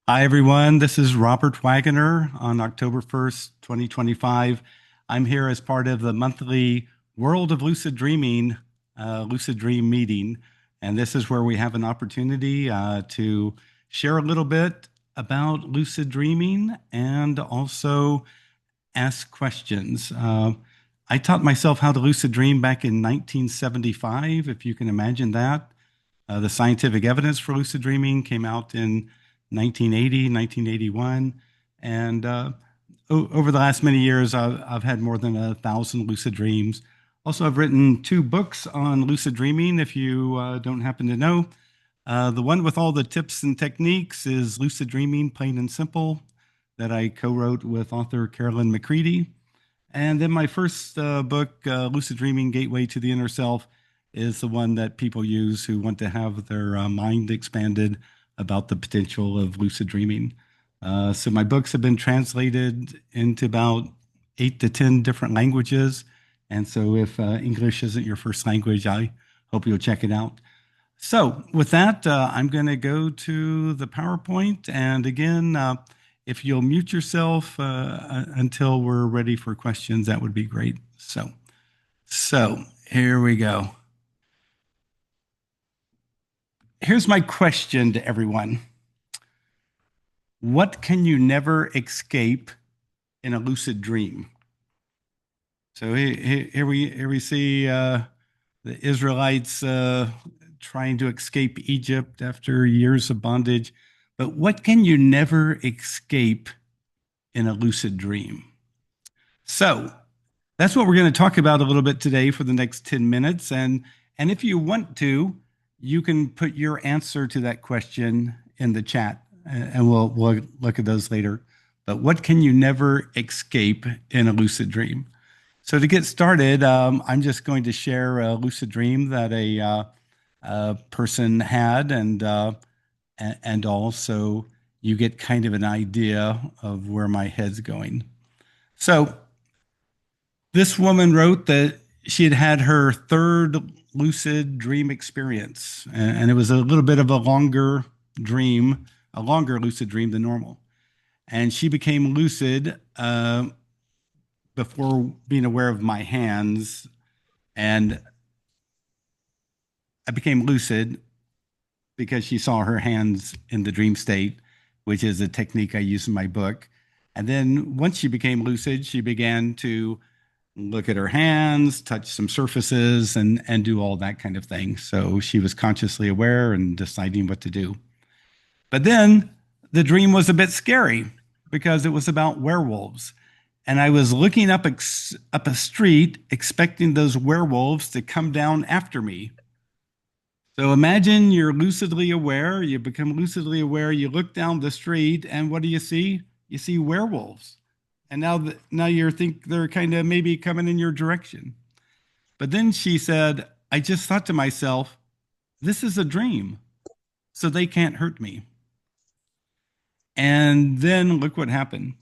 Hi, everyone. This is Robert Waggoner on October 1st, 2025. I'm here as part of the monthly World of Lucid Dreaming Lucid Dream meeting. And this is where we have an opportunity to share a little bit about lucid dreaming and also ask questions. I taught myself how to lucid dream back in 1975, if you can imagine that. The scientific evidence for lucid dreaming came out in 1980, 1981. And over the last many years, I've had more than 1,000 lucid dreams. Also, I've written two books on lucid dreaming, if you don't happen to know. The one with all the tips and techniques is Lucid Dreaming, Plain and Simple, that I co wrote with author Caroline McCready. And then my first book, Lucid Dreaming Gateway to the Inner Self, is the one that people use who want to have their mind expanded about the potential of lucid dreaming. So my books have been translated into about 8 to 10 different languages. And so if English isn't your first language, I hope you'll check it out. So with that, I'm going to go to the PowerPoint. And again, if you'll mute yourself until we're ready for questions, that would be great. So here we go. Here's my question to everyone. What can you never escape in a lucid dream? So here we see the Israelites trying to escape Egypt after years of bondage. But what can you never escape in a lucid dream? So that's what we're going to talk about a little bit today for the next 10 minutes. And if you want to, you can put your answer to that question in the chat, and we'll look at those later. But what can you never escape in a lucid dream? So to get started, I'm just going to share a lucid dream that a person had, and also you get kind of an idea of where my head's going. So this woman wrote that she had had her third lucid dream experience, and it was a little bit of a longer dream, a longer lucid dream than normal. And she became lucid before being aware of my hands, and I became lucid because she saw her hands in the dream state, which is a technique I use in my book. And then once she became lucid, she began to look at her hands, touch some surfaces, and do all that kind of thing. So she was consciously aware and deciding what to do. But then the dream was a bit scary because it was about werewolves. And I was looking up a street expecting those werewolves to come down after me. So imagine you're lucidly aware, you become lucidly aware, you look down the street, and what do you see? You see werewolves. And now you think they're kind of maybe coming in your direction. But then she said, I just thought to myself, this is a dream, so they can't hurt me. And then look what happened.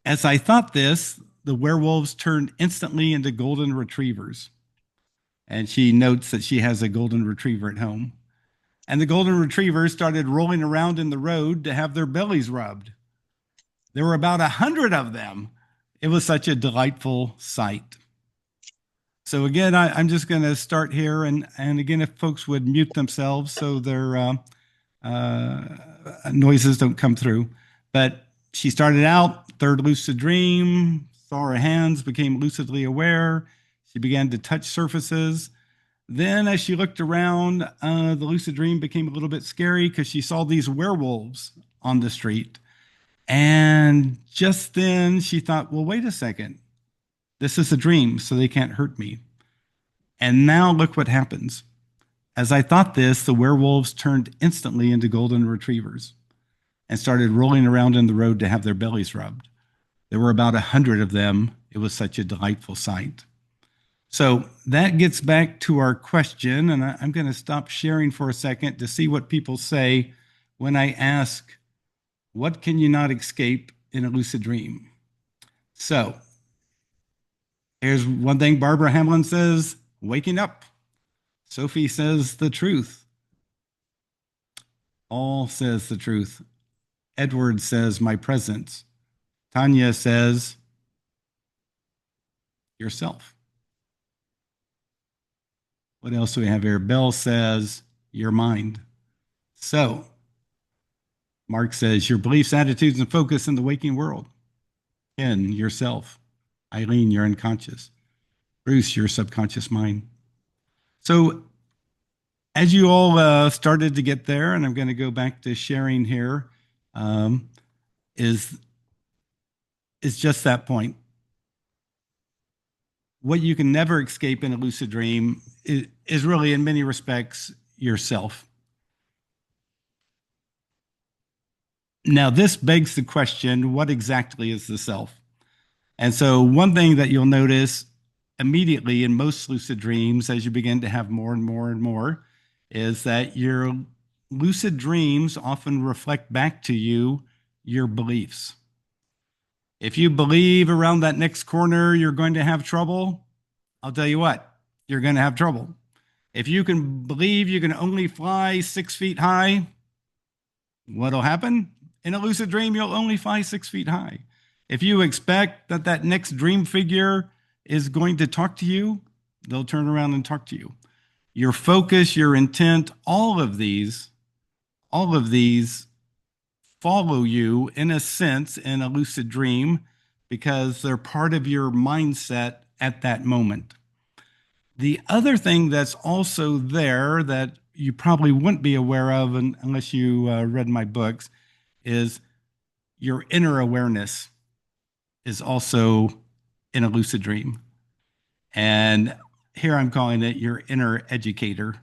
As I thought this, the werewolves turned instantly into golden retrievers. And she notes that she has a golden retriever at home. And the golden retrievers started rolling around in the road to have their bellies rubbed. There were about 100 of them. It was such a delightful sight. So again, I'm just going to start here, and again, if folks would mute themselves so their noises don't come through. But she started out third lucid dream, saw her hands, became lucidly aware. She began to touch surfaces. Then, as she looked around, the lucid dream became a little bit scary because she saw these werewolves on the street. And just then she thought, well, wait a second. This is a dream, so they can't hurt me. And now look what happens. As I thought this, the werewolves turned instantly into golden retrievers and started rolling around in the road to have their bellies rubbed. There were about 100 of them. It was such a delightful sight. So that gets back to our question, and I'm going to stop sharing for a second to see what people say when I ask, what can you not escape in a lucid dream? So here's one thing Barbara Hamlin says, waking up. Sophie says the truth. All says the truth. Edward says, my presence. Tanya says, yourself. What else do we have here? Bell says, your mind. So, Mark says, your beliefs, attitudes, and focus in the waking world. Ken, yourself. Eileen, your unconscious. Bruce, your subconscious mind. So, as you all started to get there, and I'm going to go back to sharing here, um, is just that point. What you can never escape in a lucid dream is really, in many respects, yourself. Now, this begs the question, what exactly is the self? And so, one thing that you'll notice immediately in most lucid dreams, as you begin to have more and more and more, is that your lucid dreams often reflect back to you your beliefs. If you believe around that next corner you're going to have trouble, I'll tell you what, you're going to have trouble. If you can believe you can only fly 6 feet high, what'll happen? In a lucid dream, you'll only fly 6 feet high. If you expect that that next dream figure is going to talk to you, they'll turn around and talk to you. Your focus, your intent, all of these follow you in a sense in a lucid dream because they're part of your mindset at that moment. The other thing that's also there that you probably wouldn't be aware of unless you read my books is your inner awareness is also in a lucid dream. And here I'm calling it your inner educator,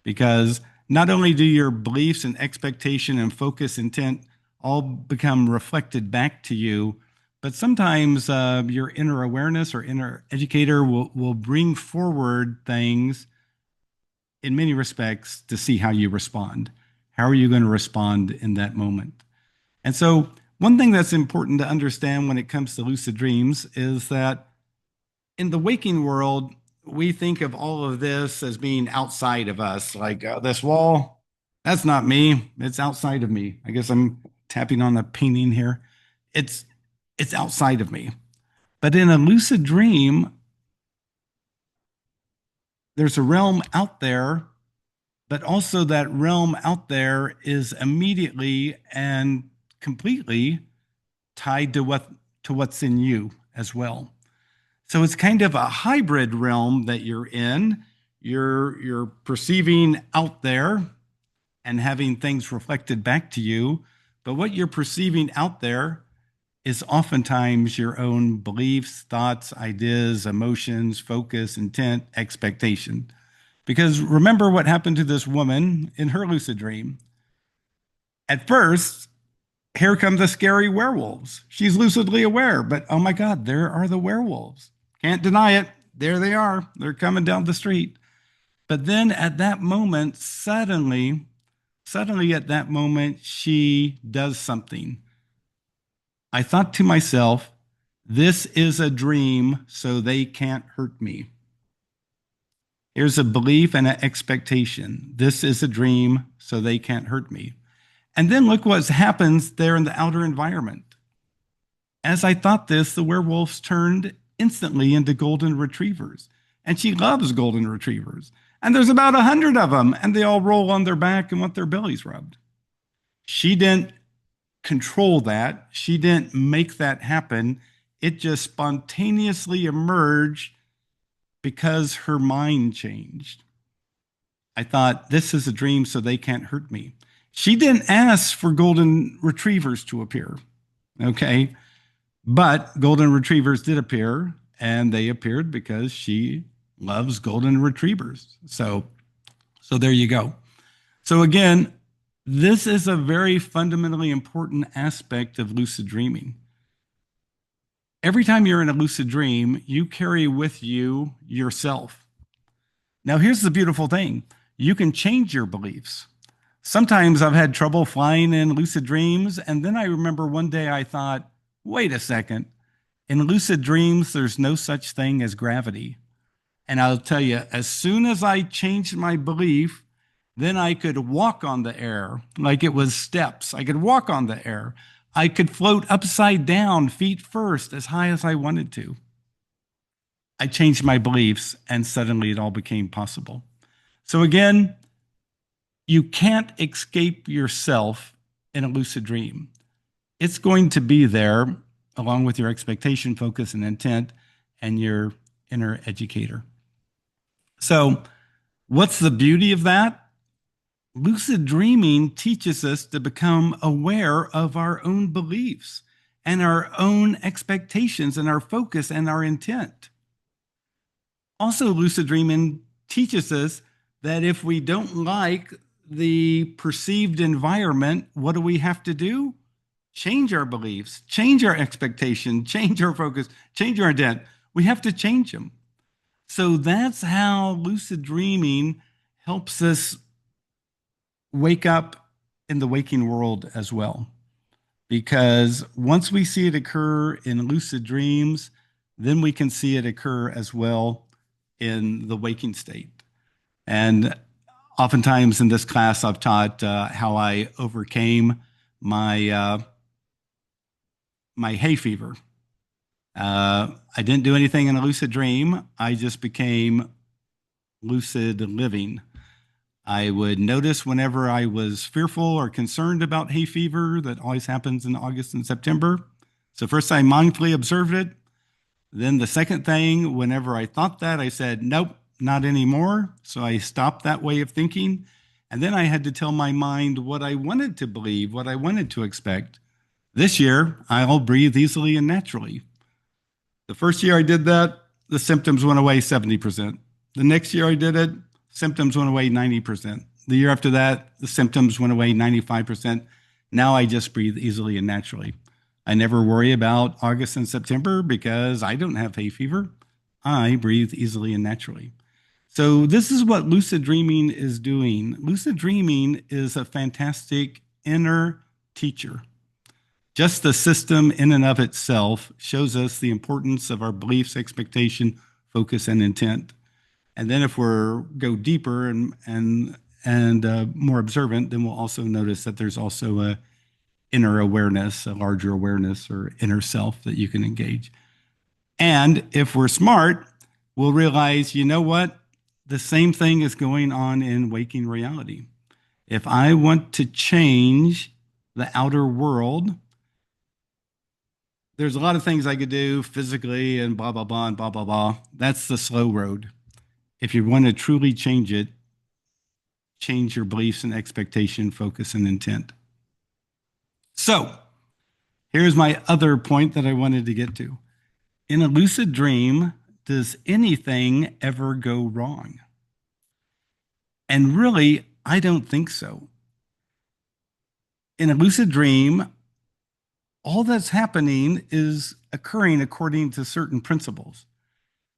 because not only do your beliefs and expectation and focus intent all become reflected back to you, but sometimes your inner awareness or inner educator will bring forward things in many respects to see how you respond. How are you going to respond in that moment? And so one thing that's important to understand when it comes to lucid dreams is that in the waking world, we think of all of this as being outside of us, like this wall, that's not me, it's outside of me. I guess I'm tapping on a painting here. It's outside of me. But in a lucid dream, there's a realm out there, but also that realm out there is immediately and completely tied to what's in you as well. So it's kind of a hybrid realm that you're in. You're perceiving out there and having things reflected back to you, but what you're perceiving out there is oftentimes your own beliefs, thoughts, ideas, emotions, focus, intent, expectation. Because remember what happened to this woman in her lucid dream. At first, here come the scary werewolves. She's lucidly aware, but oh my God, there are the werewolves. Can't deny it. There they are. They're coming down the street. But then at that moment, suddenly at that moment, she does something. I thought to myself, this is a dream, so they can't hurt me. Here's a belief and an expectation. This is a dream, so they can't hurt me. And then look what happens there in the outer environment. As I thought this, the werewolves turned instantly into golden retrievers. And she loves golden retrievers. And there's about 100 of them, and they all roll on their back and want their bellies rubbed. She didn't control that. She didn't make that happen. It just spontaneously emerged because her mind changed. I thought, this is a dream, so they can't hurt me. She didn't ask for golden retrievers to appear, okay? But golden retrievers did appear, and they appeared because she loves golden retrievers. So there you go. So again, this is a very fundamentally important aspect of lucid dreaming. Every time you're in a lucid dream, you carry with you yourself. Now, here's the beautiful thing. You can change your beliefs. Sometimes I've had trouble flying in lucid dreams, and then I remember one day I thought, wait a second. In lucid dreams, there's no such thing as gravity. And I'll tell you, as soon as I changed my belief Then I could walk on the air like it was steps. I could walk on the air. I could float upside down, feet first, as high as I wanted to. I changed my beliefs, and suddenly it all became possible. So, again, you can't escape yourself in a lucid dream. It's going to be there along with your expectation, focus, and intent, and your inner educator. So, what's the beauty of that? Lucid dreaming teaches us to become aware of our own beliefs and our own expectations and our focus and our intent. Also, lucid dreaming teaches us that if we don't like the perceived environment, what do we have to do? Change our beliefs, change our expectation, change our focus, change our intent. We have to change them. So that's how lucid dreaming helps us wake up in the waking world as well. Because once we see it occur in lucid dreams, then we can see it occur as well in the waking state. And oftentimes in this class, I've taught how I overcame my hay fever. I didn't do anything in a lucid dream. I just became lucid living. I would notice whenever I was fearful or concerned about hay fever that always happens in August and September. So first I mindfully observed it. Then the second thing, whenever I thought that, I said, nope, not anymore. So I stopped that way of thinking. And then I had to tell my mind what I wanted to believe, what I wanted to expect. This year, I'll breathe easily and naturally. The first year I did that, the symptoms went away 70%. The next year I did it, symptoms went away 90%. The year after that, the symptoms went away 95%. Now I just breathe easily and naturally. I never worry about August and September because I don't have hay fever. I breathe easily and naturally. So this is what lucid dreaming is doing. Lucid dreaming is a fantastic inner teacher. Just the system in and of itself shows us the importance of our beliefs, expectation, focus, and intent. And then if we go deeper and more observant, then we'll also notice that there's also a inner awareness, a larger awareness or inner self that you can engage. And if we're smart, we'll realize, you know what? The same thing is going on in waking reality. If I want to change the outer world, there's a lot of things I could do physically and blah, blah, blah, and blah, blah, blah. That's the slow road. If you want to truly change it, change your beliefs and expectation, focus, and intent. So here's my other point that I wanted to get to. In a lucid dream, does anything ever go wrong? And really, I don't think so. In a lucid dream, all that's happening is occurring according to certain principles.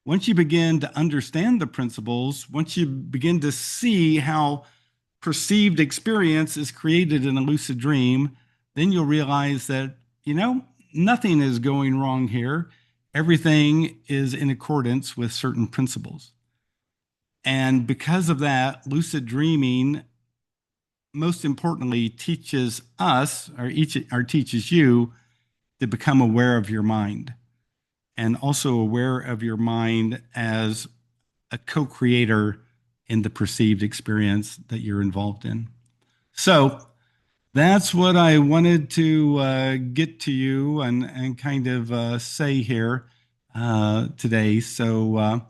Once you begin to understand the principles, once you begin to see how perceived experience is created in a lucid dream, then you'll realize that, nothing is going wrong here. Everything is in accordance with certain principles. And because of that, lucid dreaming, most importantly, teaches us, or teaches you, to become aware of your mind, and also aware of your mind as a co-creator in the perceived experience that you're involved in. So that's what I wanted to get to you and kind of say here today. So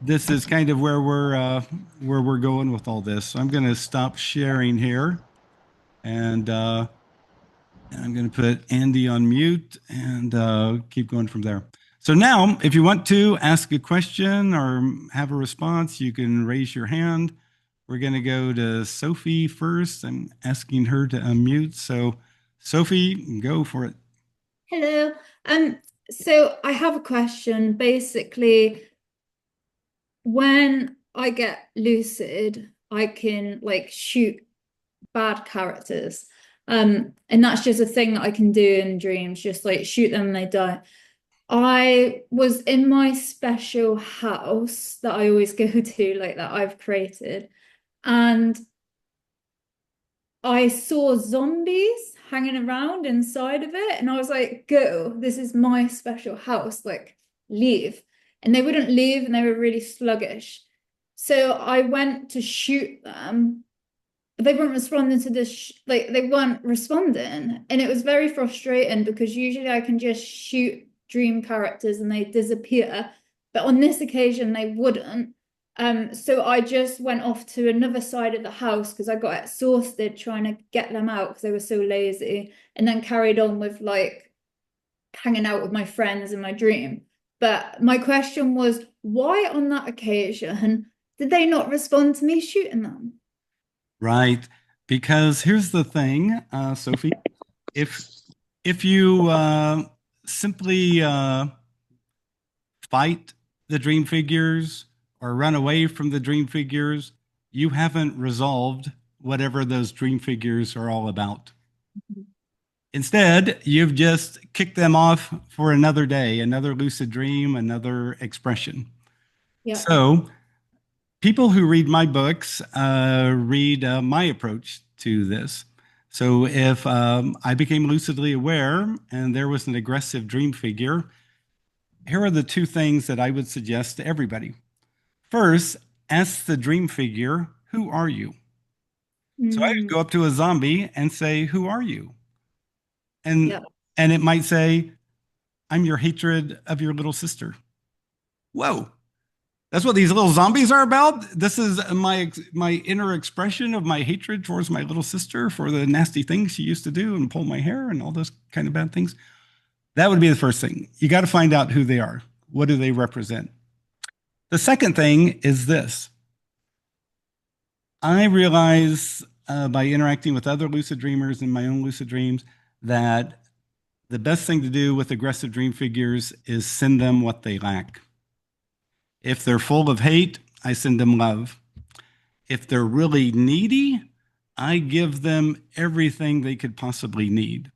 this is kind of where we're going with all this. So I'm going to stop sharing here, and I'm going to put Andy on mute and keep going from there. So now, if you want to ask a question or have a response, you can raise your hand. We're going to go to Sophie first. I'm asking her to unmute. So Sophie, go for it. Hello. So I have a question. Basically, when I get lucid, I can shoot bad characters. And that's just a thing that I can do in dreams, just shoot them and they die. I was in my special house that I always go to, like that I've created, and I saw zombies hanging around inside of it, and I was like, go, this is my special house, like, leave. And they wouldn't leave, and they were really sluggish. So I went to shoot them, but they weren't responding to this, like, they weren't responding. And it was very frustrating because usually I can just shoot dream characters and they disappear. But on this occasion, they wouldn't. So I just went off to another side of the house because I got exhausted trying to get them out because they were so lazy, and then carried on with like hanging out with my friends in my dream. But my question was, why on that occasion did they not respond to me shooting them? Right. Because here's the thing, Sophie, if if you simply fight the dream figures or run away from the dream figures, you haven't resolved whatever those dream figures are all about. Instead, you've just kicked them off for another day, another lucid dream, another expression. Yeah. So, people who read my books read my approach to this. So, if I became lucidly aware and there was an aggressive dream figure, here are the two things that I would suggest to everybody. First, ask the dream figure, who are you? So I would Mm, go up to a zombie and say, who are you? And yeah. and it might say, I'm your hatred of your little sister. Whoa. That's what these little zombies are about. This is my inner expression of my hatred towards my little sister for the nasty things she used to do and pull my hair and all those kind of bad things. That would be the first thing. You got to find out who they are. What do they represent? The second thing is this. I realize by interacting with other lucid dreamers in my own lucid dreams that the best thing to do with aggressive dream figures is send them what they lack. If they're full of hate, I send them love. If they're really needy, I give them everything they could possibly need.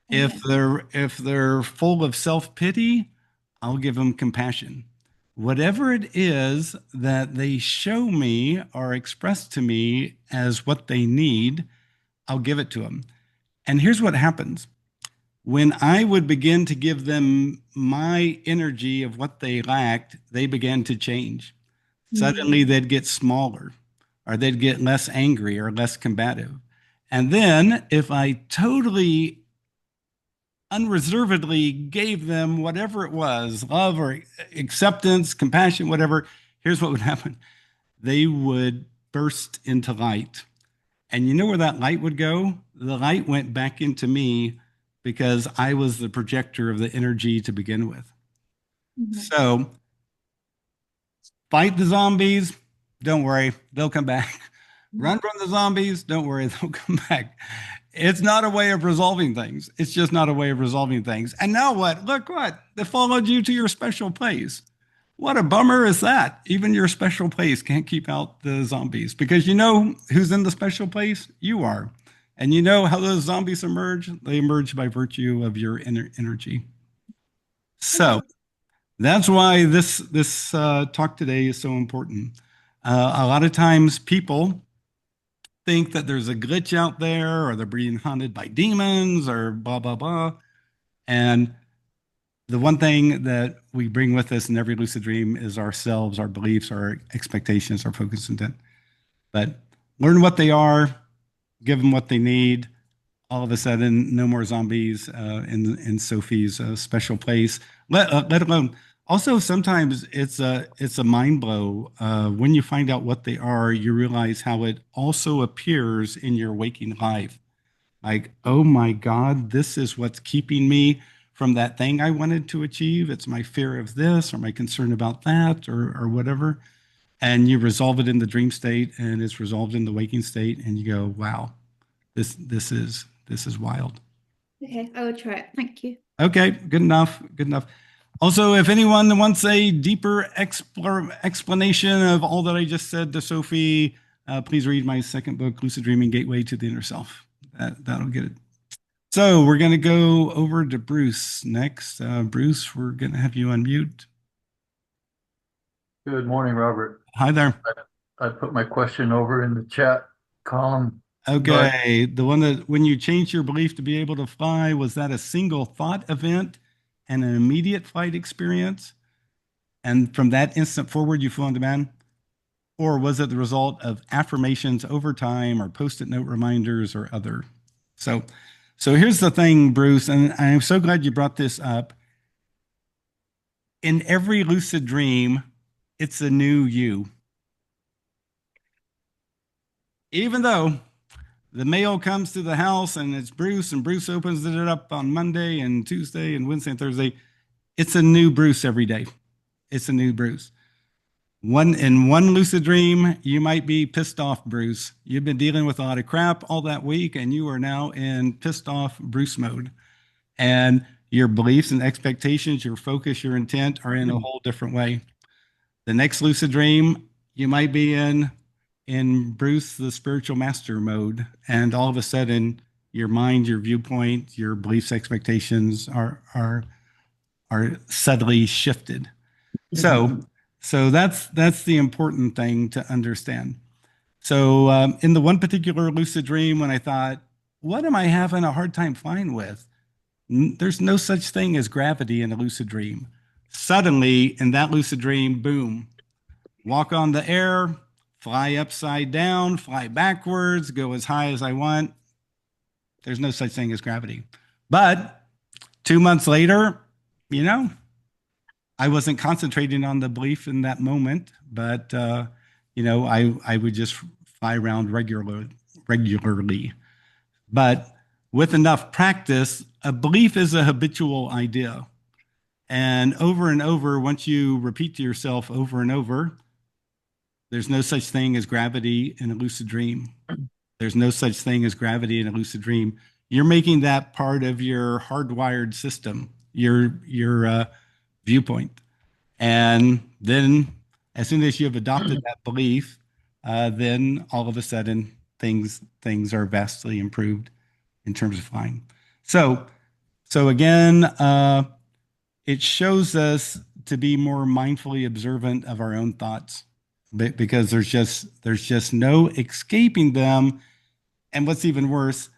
If Okay. they're full of self-pity, I'll give them compassion. Whatever it is that they show me or express to me as what they need, I'll give it to them. And here's what happens. When I would begin to give them my energy of what they lacked, they began to change. Suddenly Mm, they'd get smaller, or they'd get less angry or less combative. And then if I totally unreservedly gave them whatever it was, love or acceptance, compassion, whatever, here's what would happen. They would burst into light. And you know where that light would go? The light went back into me because I was the projector of the energy to begin with. mhm. So fight the zombies. Don't worry, they'll come back. Run from the zombies. Don't worry, they'll come back. It's not a way of resolving things. It's just not a way of resolving things. And now what? Look what? They followed you to your special place. What a bummer is that? Even your special place can't keep out the zombies because you know who's in the special place? You are. And you know how those zombies emerge? They emerge by virtue of your energy. So Okay. that's why this talk today is so important. A lot of times people think that there's a glitch out there or they're being haunted by demons or blah, blah, blah. And the one thing that we bring with us in every lucid dream is ourselves, our beliefs, our expectations, our focus intent. But learn what they are, give them what they need. All of a sudden, no more zombies in Sophie's special place. Let alone. Also, sometimes it's a mind blow when you find out what they are. You realize how it also appears in your waking life. Like, oh my God, this is what's keeping me from that thing I wanted to achieve. It's my fear of this or my concern about that or whatever. And you resolve it in the dream state and it's resolved in the waking state. And you go, wow, this is wild. Okay, I will try it. Thank you. Okay, good enough. Good enough. Also, if anyone wants a deeper explanation of all that I just said to Sophie, please read my second book, Lucid Dreaming Gateway to the Inner Self. That'll get it. So we're going to go over to Bruce next. Bruce, we're going to have you unmute. Good morning, Robert. Hi there. I put my question over in the chat column, but Okay, the one that when you changed your belief to be able to fly, was that a single thought event and an immediate flight experience? And from that instant forward, you flew on demand? Or was it the result of affirmations over time or post-it note reminders or other? So, so here's the thing, Bruce, and I'm so glad you brought this up. In every lucid dream, it's a new you. Even though the mail comes to the house and it's Bruce, and Bruce opens it up on Monday and Tuesday and Wednesday and Thursday, it's a new Bruce every day. It's a new Bruce. One lucid dream, you might be pissed off, Bruce. You've been dealing with a lot of crap all that week, and you are now in pissed off Bruce mode. And your beliefs and expectations, your focus, your intent are in a whole different way. The next lucid dream, you might be in Bruce, the spiritual master mode, and all of a sudden, your mind, your viewpoint, your beliefs, expectations are subtly shifted. So, so that's the important thing to understand. So, in the one particular lucid dream, when I thought, what am I having a hard time flying with? There's no such thing as gravity in a lucid dream. Suddenly, in that lucid dream, boom, walk on the air, fly upside down, fly backwards, go as high as I want. There's no such thing as gravity. But 2 months later, you know, I wasn't concentrating on the belief in that moment, but I would just fly around regularly. But with enough practice, a belief is a habitual idea. And over, once you repeat to yourself over and over, there's no such thing as gravity in a lucid dream. There's no such thing as gravity in a lucid dream. You're making that part of your hardwired system, your viewpoint. And then, as soon as you have adopted that belief, then all of a sudden things are vastly improved in terms of flying. So, so again, it shows us to be more mindfully observant of our own thoughts because there's just no escaping them. And what's even worse,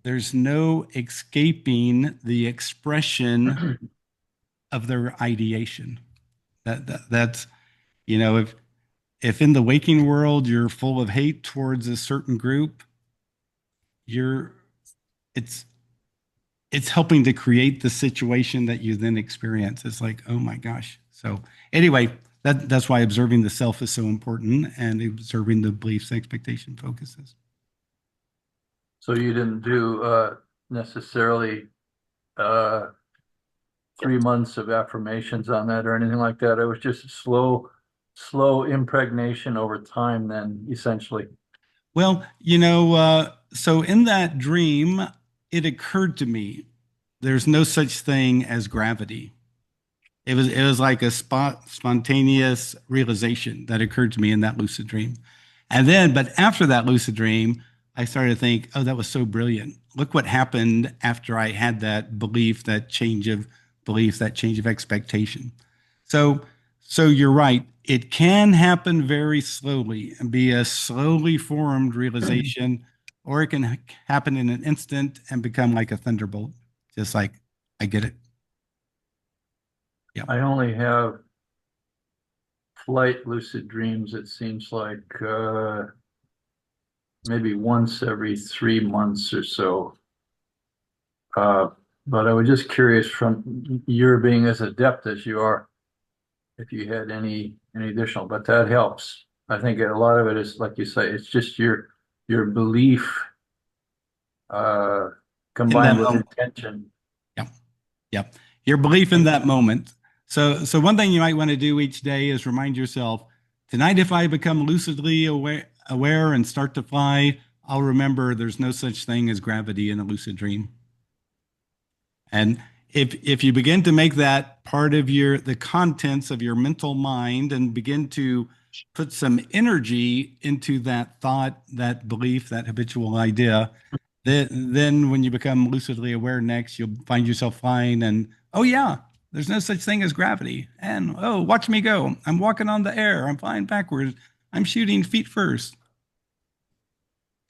there's no escaping the expression of their ideation. That's if in the waking world you're full of hate towards a certain group, you're it's it's helping to create the situation that you then experience. It's like, oh my gosh. So anyway, that's why observing the self is so important and observing the beliefs, expectation, focuses. so you didn't do necessarily 3 months of affirmations on that or anything like that. It was just a slow impregnation over time, then essentially. Well, so in that dream, it occurred to me there's no such thing as gravity. It was like a spontaneous realization that occurred to me in that lucid dream. But after that lucid dream, I started to think, oh, that was so brilliant. Look what happened after I had that belief, that change of belief, that change of expectation. So, so you're right. It can happen very slowly and be a slowly formed realization, or it can happen in an instant and become like a thunderbolt, just like I get it. Yeah. I only have flight lucid dreams, it seems like maybe once every 3 months or so. But I was just curious, from your being as adept as you are, if you had any additional, but that helps. I think a lot of it is, like you say, it's just your belief uh, In that combined with moment. intention. Yeah. Yeah. Your belief in that moment. So one thing you might want to do each day is remind yourself, tonight, if I become lucidly aware and start to fly, I'll remember there's no such thing as gravity in a lucid dream. And if you begin to make that part of the contents of your mental mind and begin to put some energy into that thought, that belief, that habitual idea, Then when you become lucidly aware next, you'll find yourself flying and, oh yeah, there's no such thing as gravity. And oh, watch me go. I'm walking on the air. I'm flying backwards. I'm shooting feet first.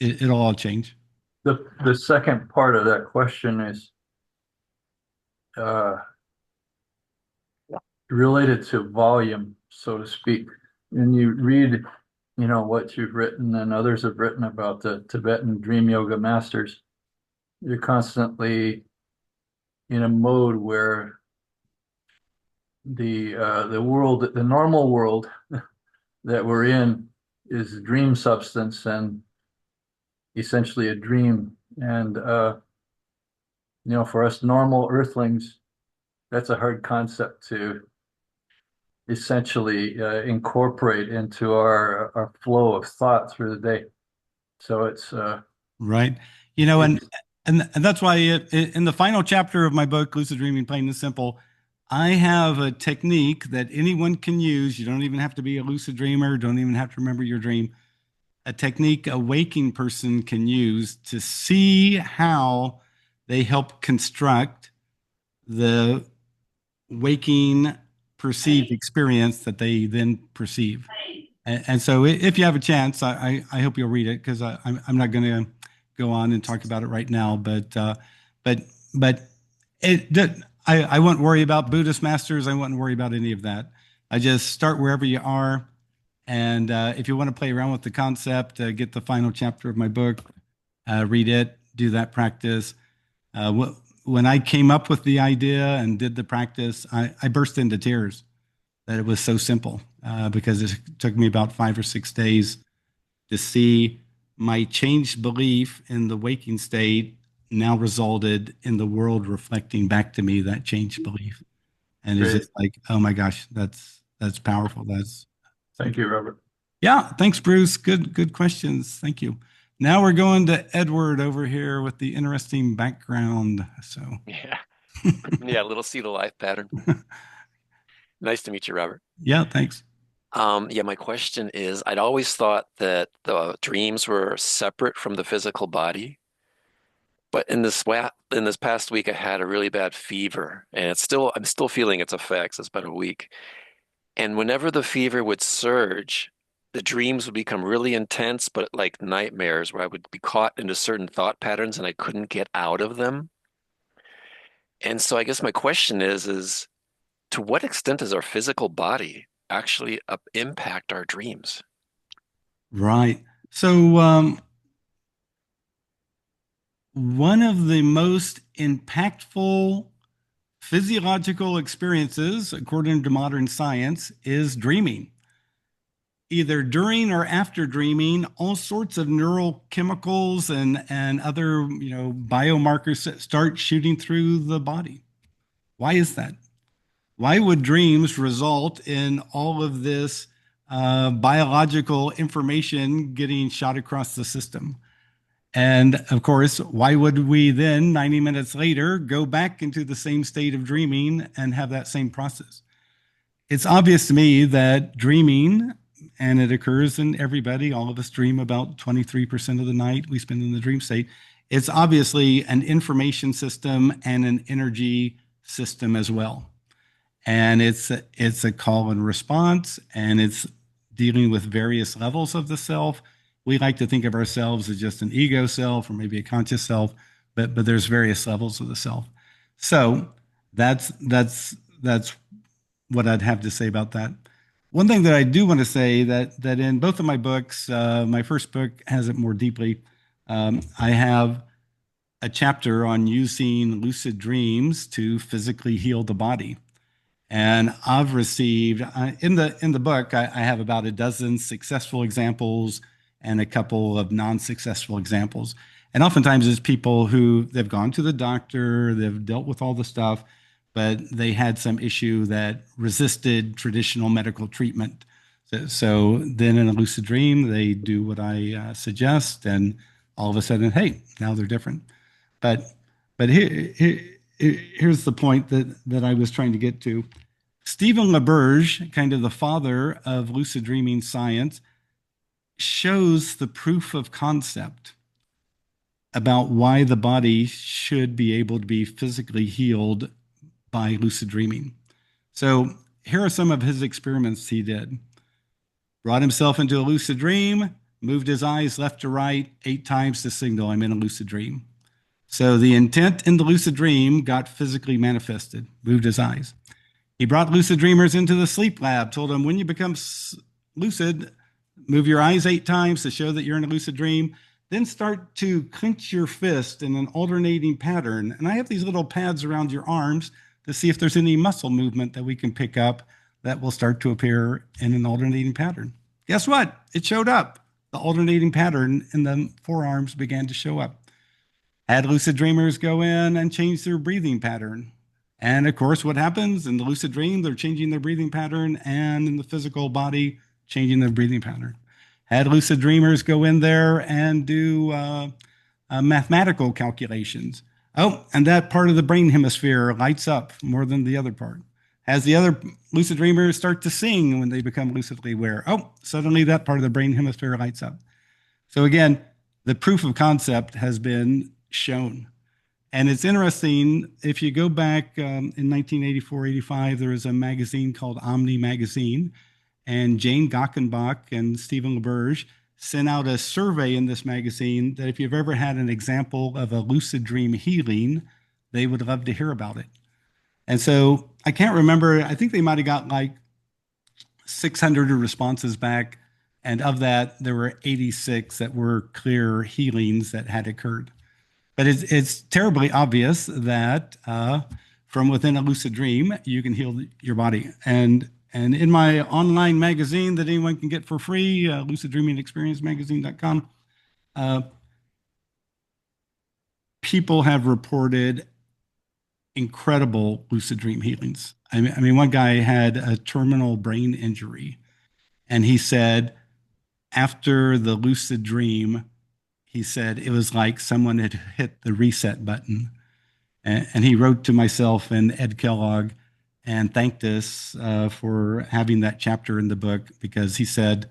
It'll all change. The second part of that question is uh, related to volume, so to speak. And you read, what you've written and others have written about the Tibetan dream yoga masters. You're constantly in a mode where the world, the normal world that we're in is dream substance and essentially a dream. And for us normal earthlings, that's a hard concept to essentially incorporate into our flow of thought through the day. So it's Right. And that's why in the final chapter of my book, Lucid Dreaming, Plain and Simple, I have a technique that anyone can use. You don't even have to be a lucid dreamer, don't even have to remember your dream. A technique a waking person can use to see how they help construct the waking perceived experience that they then perceive. And so if you have a chance, I hope you'll read it because I'm not going to go on and talk about it right now. But but I wouldn't worry about Buddhist masters. I wouldn't worry about any of that. I just start wherever you are. And if you want to play around with the concept, get the final chapter of my book, read it, do that practice. When I came up with the idea and did the practice, I burst into tears that it was so simple because it took me about 5 or 6 days to see my changed belief in the waking state now resulted in the world reflecting back to me that changed belief. And it's great. just like, oh my gosh, that's powerful. Thank you, Robert. Yeah, thanks, Bruce. Good questions. Thank you. Now we're going to Edward over here with the interesting background. So Yeah. Yeah, little see the life pattern. Nice to meet you, Robert. yeah, thanks. Yeah, my question is, I'd always thought that the dreams were separate from the physical body, but in this past week, I had a really bad fever, and I'm still feeling its effects. It's been a week, and whenever the fever would surge, the dreams would become really intense, but like nightmares, where I would be caught into certain thought patterns and I couldn't get out of them. And so, I guess my question is to what extent does our physical body actually impact our dreams? Right. So one of the most impactful physiological experiences, according to modern science, is dreaming. Either during or after dreaming, all sorts of neural chemicals and other biomarkers start shooting through the body. Why is that? Why would dreams result in all of this biological information getting shot across the system? And of course, why would we then, 90 minutes later, go back into the same state of dreaming and have that same process? It's obvious to me that dreaming, and it occurs in everybody, all of us dream about 23% of the night we spend in the dream state. It's obviously an information system and an energy system as well. And it's a call and response, and it's dealing with various levels of the self. We like to think of ourselves as just an ego self or maybe a conscious self, but there's various levels of the self. So that's what I'd have to say about that. One thing that I do want to say that in both of my books, my first book has it more deeply. I have a chapter on using lucid dreams to physically heal the body. And I've received in the book, I have about a dozen successful examples and a couple of non-successful examples. And oftentimes it's people who they've gone to the doctor, they've dealt with all the stuff, but they had some issue that resisted traditional medical treatment. So then in a lucid dream, they do what I suggest, and all of a sudden, hey, now they're different. But here's the point that I was trying to get to. Stephen LaBerge, kind of the father of lucid dreaming science, shows the proof of concept about why the body should be able to be physically healed by lucid dreaming. So here are some of his experiments he did. Brought himself into a lucid dream, moved his eyes left to right 8 times to signal I'm in a lucid dream. So the intent in the lucid dream got physically manifested, moved his eyes. He brought lucid dreamers into the sleep lab, told them when you become lucid, move your eyes 8 times to show that you're in a lucid dream. Then start to clench your fist in an alternating pattern. And I have these little pads around your arms to see if there's any muscle movement that we can pick up that will start to appear in an alternating pattern. Guess what? It showed up. The alternating pattern in the forearms began to show up. Had lucid dreamers go in and change their breathing pattern. And of course, what happens in the lucid dream, they're changing their breathing pattern, and in the physical body, changing their breathing pattern. Had lucid dreamers go in there and do mathematical calculations. Oh, and that part of the brain hemisphere lights up more than the other part. As the other lucid dreamers start to sing when they become lucidly aware, oh, suddenly that part of the brain hemisphere lights up. So again, the proof of concept has been shown. And it's interesting, if you go back in 1984, 85, there was a magazine called Omni Magazine, and Jane Gockenbach and Stephen LaBerge sent out a survey in this magazine that if you've ever had an example of a lucid dream healing, they would love to hear about it. And so I can't remember, I think they might have got like 600 responses back. And of that, there were 86 that were clear healings that had occurred. But it's terribly obvious that from within a lucid dream, you can heal your body. And in my online magazine that anyone can get for free, luciddreamingexperiencemagazine.com, people have reported incredible lucid dream healings. I mean, one guy had a terminal brain injury, and he said after the lucid dream, he said it was like someone had hit the reset button. And he wrote to myself and Ed Kellogg and thanked us for having that chapter in the book, because he said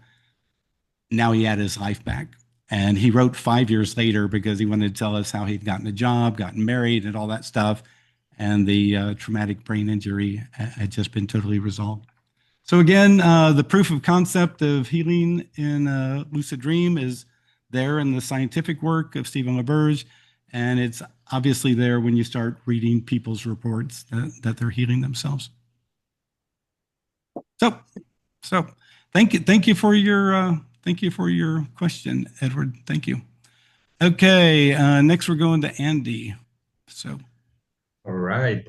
now he had his life back. And he wrote 5 years later because he wanted to tell us how he'd gotten a job, gotten married, and all that stuff. And the traumatic brain injury had just been totally resolved. So again, the proof of concept of healing in a lucid dream is there in the scientific work of Stephen LaBerge, and it's obviously there when you start reading people's reports that they're healing themselves. So thank you for your question, Edward. Thank you. Okay, next we're going to Andy. So. All right.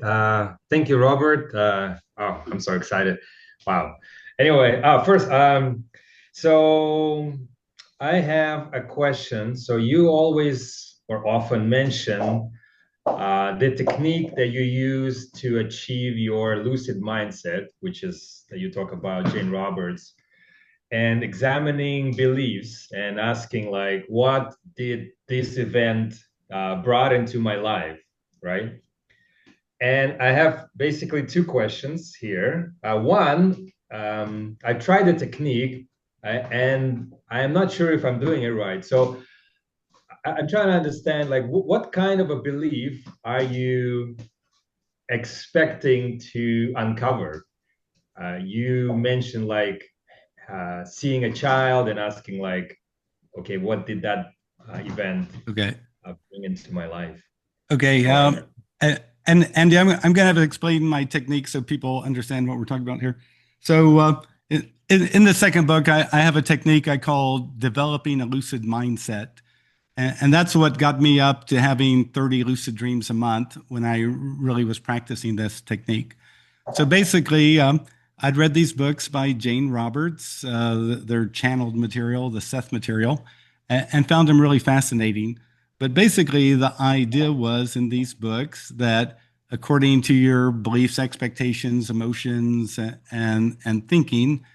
Thank you, Robert. Oh, I'm so excited. Wow. Anyway, first, so I have a question. So you always or often mention the technique that you use to achieve your lucid mindset, which is that you talk about Jane Roberts, and examining beliefs and asking like, what did this event brought into my life, right? And I have basically 2 questions here. One, I tried the technique and I am not sure if I'm doing it right. So I'm trying to understand, like, what kind of a belief are you expecting to uncover? You mentioned like seeing a child and asking like, okay, what did that event bring into my life? Okay. And Andy, I'm going to have to explain my technique so people understand what we're talking about here. So in the second book, I have a technique I call developing a lucid mindset. And that's what got me up to having 30 lucid dreams a month when I really was practicing this technique. So basically, I'd read these books by Jane Roberts, their channeled material, the Seth material, and found them really fascinating. But basically, the idea was in these books that according to your beliefs, expectations, emotions, and thinking,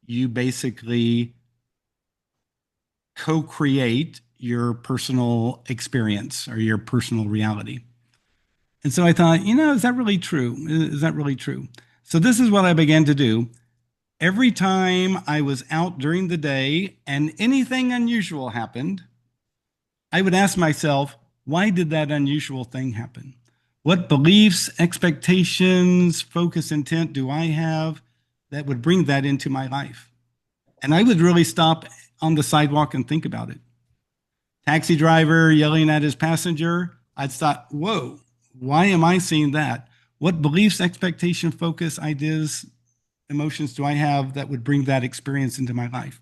you basically co-create your personal experience or your personal reality. And so I thought, is that really true? Is that really true? So this is what I began to do. Every time I was out during the day and anything unusual happened, I would ask myself, why did that unusual thing happen? What beliefs, expectations, focus, intent do I have that would bring that into my life? And I would really stop on the sidewalk and think about it. Taxi driver yelling at his passenger, I'd thought, whoa, why am I seeing that? What beliefs, expectation, focus, ideas, emotions do I have that would bring that experience into my life?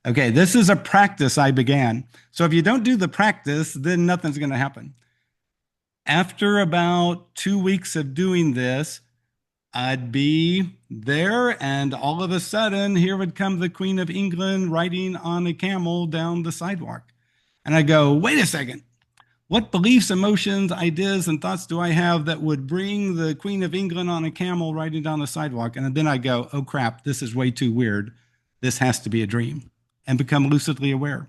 Okay, this is a practice I began. So if you don't do the practice, then nothing's going to happen. After about 2 weeks of doing this, I'd be there, and all of a sudden, here would come the Queen of England riding on a camel down the sidewalk. And I go, wait a second. What beliefs, emotions, ideas, and thoughts do I have that would bring the Queen of England on a camel riding down the sidewalk? And then I go, oh crap, this is way too weird. This has to be a dream, and become lucidly aware.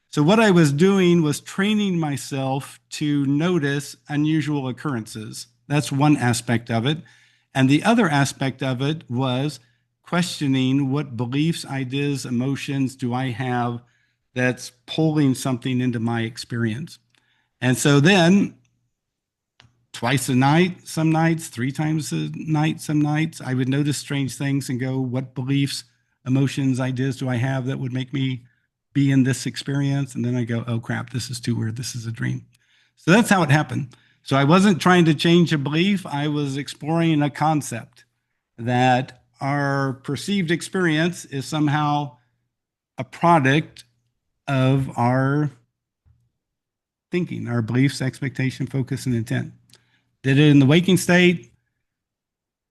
So what I was doing was training myself to notice unusual occurrences. That's one aspect of it. And the other aspect of it was questioning what beliefs, ideas, emotions do I have that's pulling something into my experience. And so then twice a night, some nights, 3 times a night, some nights, I would notice strange things and go, what beliefs, emotions, ideas do I have that would make me be in this experience? And then I go, oh crap, this is too weird. This is a dream. So that's how it happened. So I wasn't trying to change a belief. I was exploring a concept that our perceived experience is somehow a product of our thinking, our beliefs, expectation, focus, and intent. Did it in the waking state,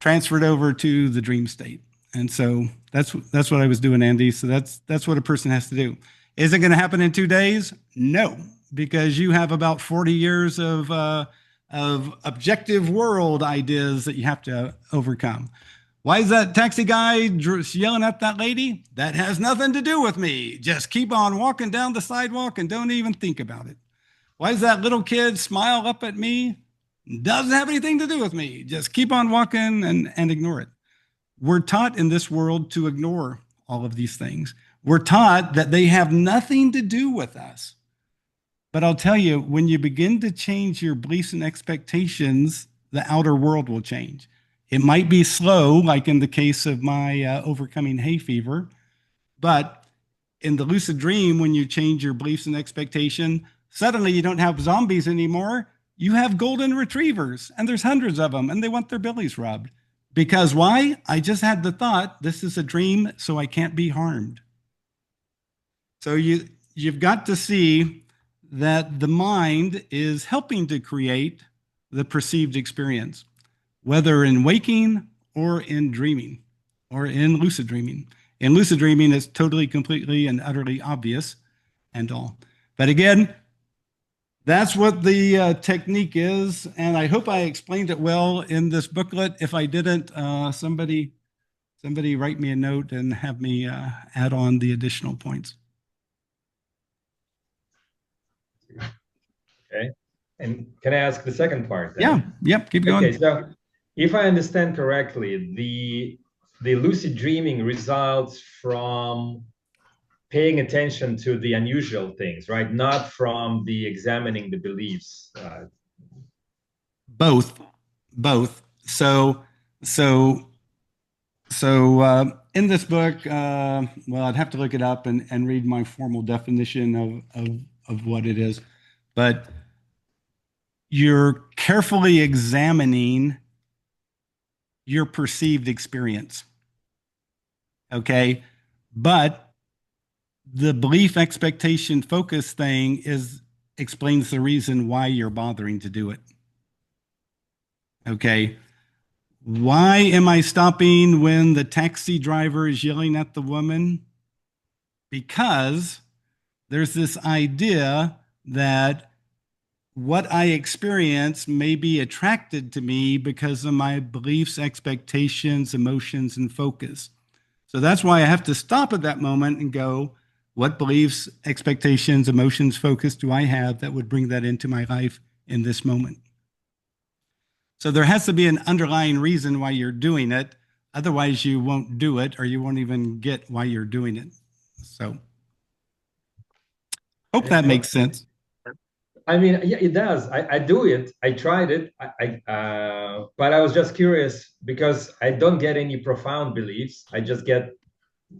transferred over to the dream state. And so that's what I was doing, Andy. So that's what a person has to do. Is it going to happen in 2 days? No, because you have about 40 years of objective world ideas that you have to overcome. Why is that taxi guy yelling at that lady? That has nothing to do with me. Just keep on walking down the sidewalk and don't even think about it. Why does that little kid smile up at me? Doesn't have anything to do with me. Just keep on walking and ignore it. We're taught in this world to ignore all of these things. We're taught that they have nothing to do with us. But I'll tell you, when you begin to change your beliefs and expectations, the outer world will change. It might be slow, like in the case of my overcoming hay fever, but in the lucid dream, when you change your beliefs and expectation, suddenly you don't have zombies anymore. You have golden retrievers, and there's hundreds of them, and they want their bellies rubbed. Because why? I just had the thought, this is a dream, so I can't be harmed. So you've got to see that the mind is helping to create the perceived experience, whether in waking or in dreaming or in lucid dreaming. In lucid dreaming, it's totally, completely, and utterly obvious and all. But again, that's what the technique is, and I hope I explained it well in this booklet. If I didn't, somebody write me a note and have me add on the additional points. Okay. And can I ask the second part then? Yeah, yep, keep going. Okay, so if I understand correctly, the lucid dreaming results from paying attention to the unusual things, right? Not from the examining the beliefs. Both. So in this book, well, I'd have to look it up and read my formal definition of what it is, but you're carefully examining your perceived experience. Okay, but the belief, expectation, focus thing explains the reason why you're bothering to do it. Okay, why am I stopping when the taxi driver is yelling at the woman? Because there's this idea that what I experience may be attracted to me because of my beliefs, expectations, emotions, and focus. So that's why I have to stop at that moment and go, what beliefs, expectations, emotions, focus do I have that would bring that into my life in this moment? So there has to be an underlying reason why you're doing it. Otherwise, you won't do it, or you won't even get why you're doing it. So hope that makes sense. I mean, yeah, it does. I do it. I tried it. But I was just curious because I don't get any profound beliefs. I just get,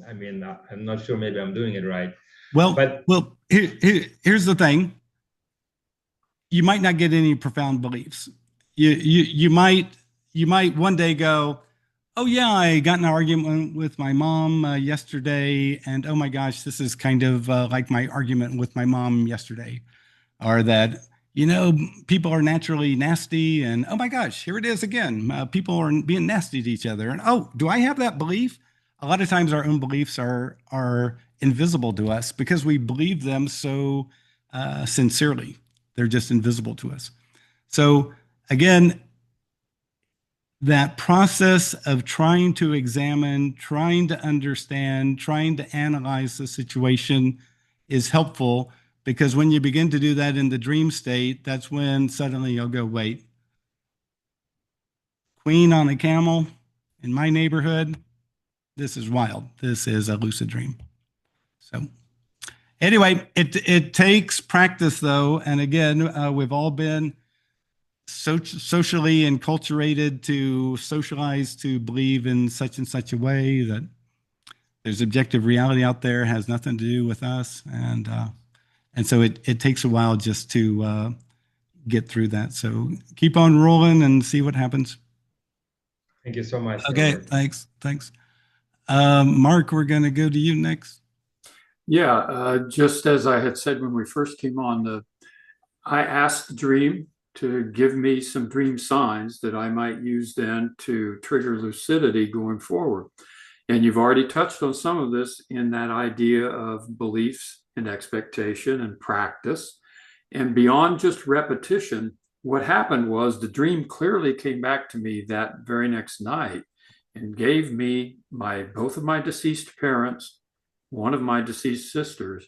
I mean, I'm not sure, maybe I'm doing it right. Well, But here's the thing. You might not get any profound beliefs. You might one day go, oh yeah, I got in an argument with my mom yesterday, and oh my gosh, this is kind of like my argument with my mom yesterday. Or that, people are naturally nasty, and oh my gosh, here it is again. People are being nasty to each other. And oh, do I have that belief? A lot of times our own beliefs are invisible to us because we believe them so sincerely. They're just invisible to us. So again, that process of trying to examine, trying to understand, trying to analyze the situation is helpful, because when you begin to do that in the dream state, that's when suddenly you'll go, wait, queen on a camel in my neighborhood, this is wild. This is a lucid dream. So anyway, it takes practice though. And again, we've all been socially enculturated to socialize to believe in such and such a way that there's objective reality out there, has nothing to do with us. And so it takes a while just to get through that. So keep on rolling and see what happens. thank you so much. Okay, Robert. thanks. Mark, we're going to go to you next. Yeah, just as I had said when we first came on, I asked the dream to give me some dream signs that I might use then to trigger lucidity going forward. And you've already touched on some of this in that idea of beliefs and expectation and practice. And beyond just repetition, what happened was the dream clearly came back to me that very next night and gave me both of my deceased parents, one of my deceased sisters,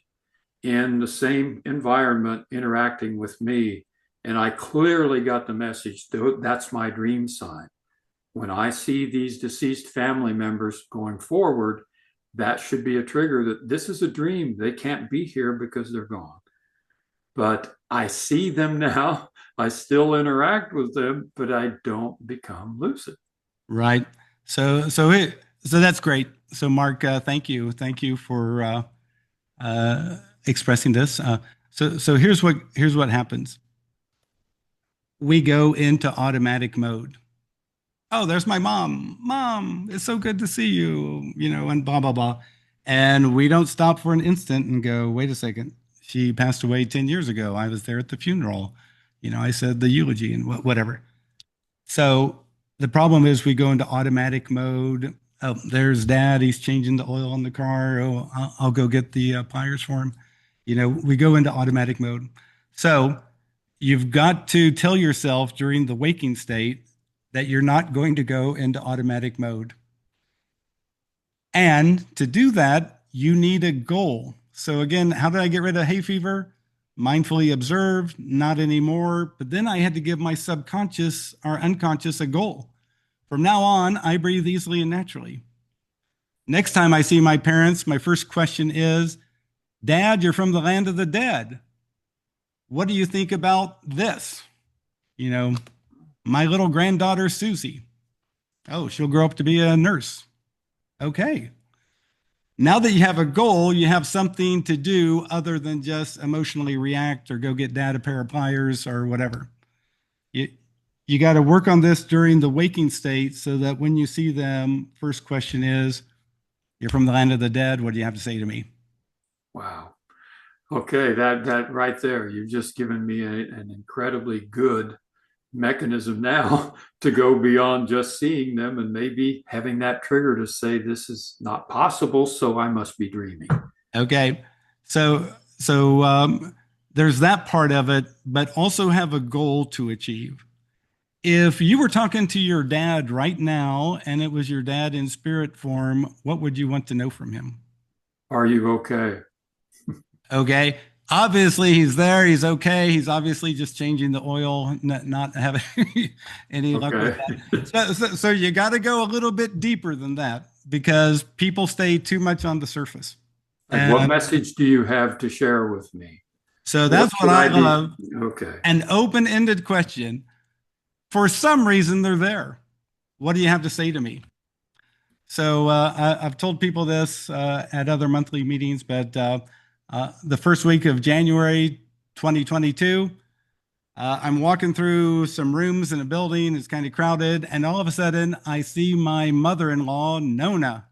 in the same environment interacting with me. And I clearly got the message, that's my dream sign. When I see these deceased family members going forward, that should be a trigger that this is a dream. They can't be here because they're gone. But I see them now. I still interact with them, but I don't become lucid. Right. So that's great. So Mark, thank you for expressing this. So here's what happens. We go into automatic mode. Oh, there's my mom. Mom, it's so good to see you, and blah, blah, blah. And we don't stop for an instant and go, wait a second. She passed away 10 years ago. I was there at the funeral. I said the eulogy and whatever. So the problem is we go into automatic mode. Oh, there's Dad. He's changing the oil in the car. Oh, I'll go get the pliers for him. We go into automatic mode. So you've got to tell yourself during the waking state that you're not going to go into automatic mode. And to do that, you need a goal. So again, how did I get rid of hay fever? Mindfully observed, not anymore. But then I had to give my subconscious or unconscious a goal. From now on, I breathe easily and naturally. Next time I see my parents, my first question is, Dad, you're from the land of the dead. What do you think about this? My little granddaughter, Susie. Oh, she'll grow up to be a nurse. Okay. Now that you have a goal, you have something to do other than just emotionally react or go get Dad a pair of pliers or whatever. You got to work on this during the waking state so that when you see them, first question is, you're from the land of the dead. What do you have to say to me? Wow. Okay, that right there, you've just given me an incredibly good mechanism now to go beyond just seeing them and maybe having that trigger to say this is not possible, so I must be dreaming. Okay, so there's that part of it, but also have a goal to achieve. If you were talking to your dad right now and it was your dad in spirit form, what would you want to know from him? Are you okay? Okay. Obviously, he's there. He's okay. He's obviously just changing the oil, not having any luck with that. So you got to go a little bit deeper than that because people stay too much on the surface. And what message do you have to share with me? So that's what should I be? love. Okay. An open-ended question. For some reason, they're there. What do you have to say to me? So I've told people this at other monthly meetings, but the first week of January 2022, I'm walking through some rooms in a building. It's kind of crowded. And all of a sudden, I see my mother-in-law, Nona.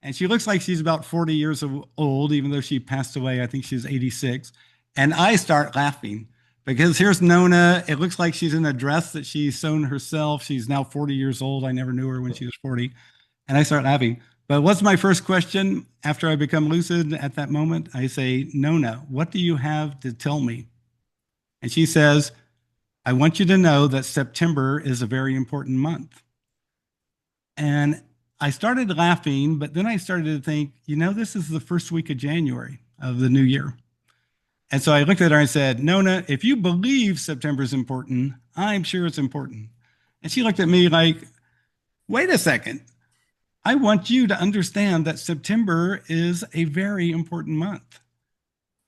And she looks like she's about 40 years old, even though she passed away. I think she's 86. And I start laughing because here's Nona. It looks like she's in a dress that she's sewn herself. She's now 40 years old. I never knew her when she was 40. And I start laughing. But what's my first question after I become lucid at that moment? I say, Nona, what do you have to tell me? And she says, I want you to know that September is a very important month. And I started laughing, but then I started to think, this is the first week of January of the new year. And so I looked at her and said, Nona, if you believe September is important, I'm sure it's important. And she looked at me like, wait a second. I want you to understand that September is a very important month.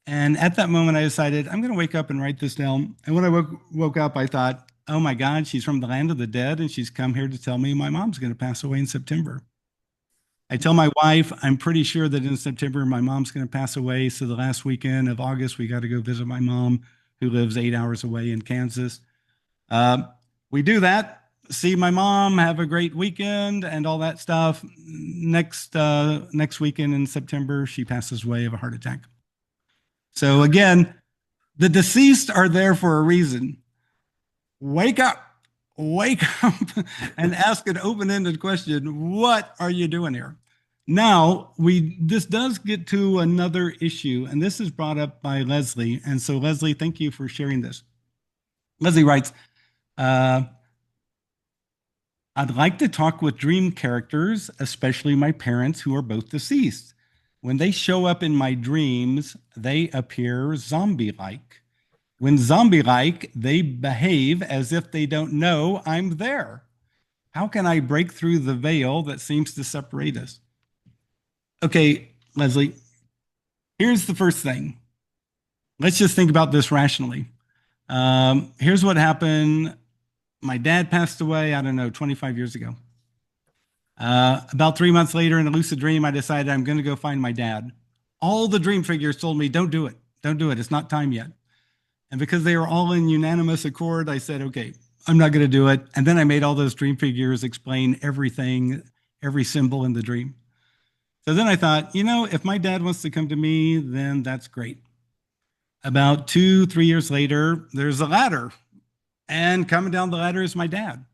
And at that moment, I decided I'm going to wake up and write this down. And when I woke up, I thought, oh my God, she's from the land of the dead, and she's come here to tell me my mom's going to pass away in September. I tell my wife, I'm pretty sure that in September, my mom's going to pass away. So the last weekend of August, we got to go visit my mom, who lives 8 hours away in Kansas. We do that. See my mom, have a great weekend and all that stuff. Next weekend in September, she passes away of a heart attack. So again, the deceased are there for a reason. Wake up and ask an open-ended question. What are you doing here? Now, this does get to another issue, and this is brought up by Leslie. And so Leslie, thank you for sharing this. Leslie writes, I'd like to talk with dream characters, especially my parents who are both deceased. When they show up in my dreams, they appear zombie-like. When zombie-like, they behave as if they don't know I'm there. How can I break through the veil that seems to separate us? Okay, Leslie, here's the first thing. Let's just think about this rationally. Here's what happened. My dad passed away, 25 years ago. About 3 months later in a lucid dream, I decided I'm going to go find my dad. All the dream figures told me, don't do it. Don't do it. It's not time yet. And because they were all in unanimous accord, I said, okay, I'm not going to do it. And then I made all those dream figures explain everything, every symbol in the dream. So then I thought, if my dad wants to come to me, then that's great. About 2-3 years later, there's a ladder. And coming down the ladder is my dad.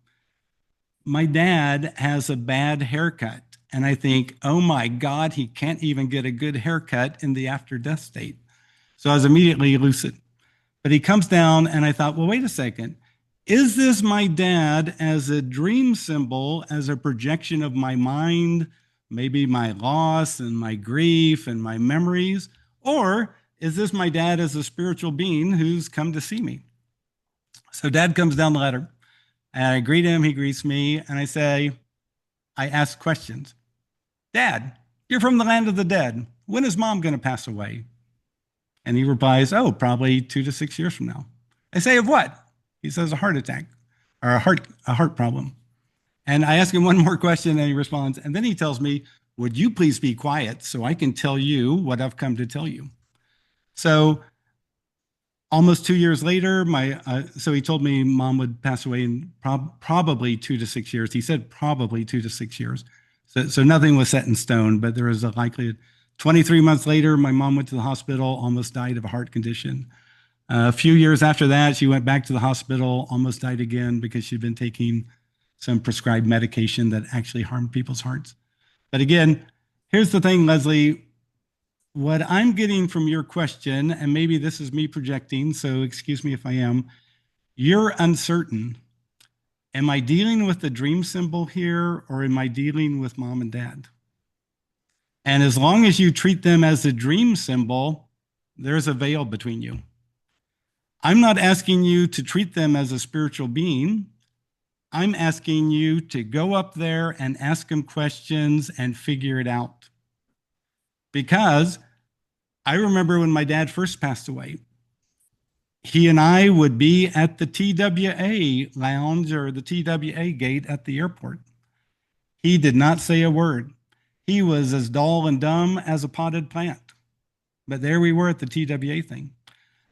My dad has a bad haircut. And I think, oh my God, he can't even get a good haircut in the after death state. So I was immediately lucid. But he comes down and I thought, well, wait a second. Is this my dad as a dream symbol, as a projection of my mind, maybe my loss and my grief and my memories? Or is this my dad as a spiritual being who's come to see me? So dad comes down the ladder and I greet him, he greets me, and I ask questions. Dad, you're from the land of the dead. When is mom going to pass away? And he replies, oh, probably 2 to 6 years from now. I say, of what? He says, a heart attack or a heart problem. And I ask him one more question and he responds, and then he tells me, would you please be quiet so I can tell you what I've come to tell you? So almost 2 years later, so he told me mom would pass away in probably 2 to 6 years. He said probably 2 to 6 years. So nothing was set in stone, but there was a likelihood. 23 months later, my mom went to the hospital, almost died of a heart condition. A few years after that, she went back to the hospital, almost died again because she'd been taking some prescribed medication that actually harmed people's hearts. But again, here's the thing, Leslie. What I'm getting from your question, and maybe this is me projecting, so excuse me if I am, you're uncertain. Am I dealing with the dream symbol here, or am I dealing with mom and dad? And as long as you treat them as a dream symbol, there's a veil between you. I'm not asking you to treat them as a spiritual being. I'm asking you to go up there and ask them questions and figure it out. Because I remember when my dad first passed away, he and I would be at the TWA lounge or the TWA gate at the airport. He did not say a word. He was as dull and dumb as a potted plant. But there we were at the TWA thing.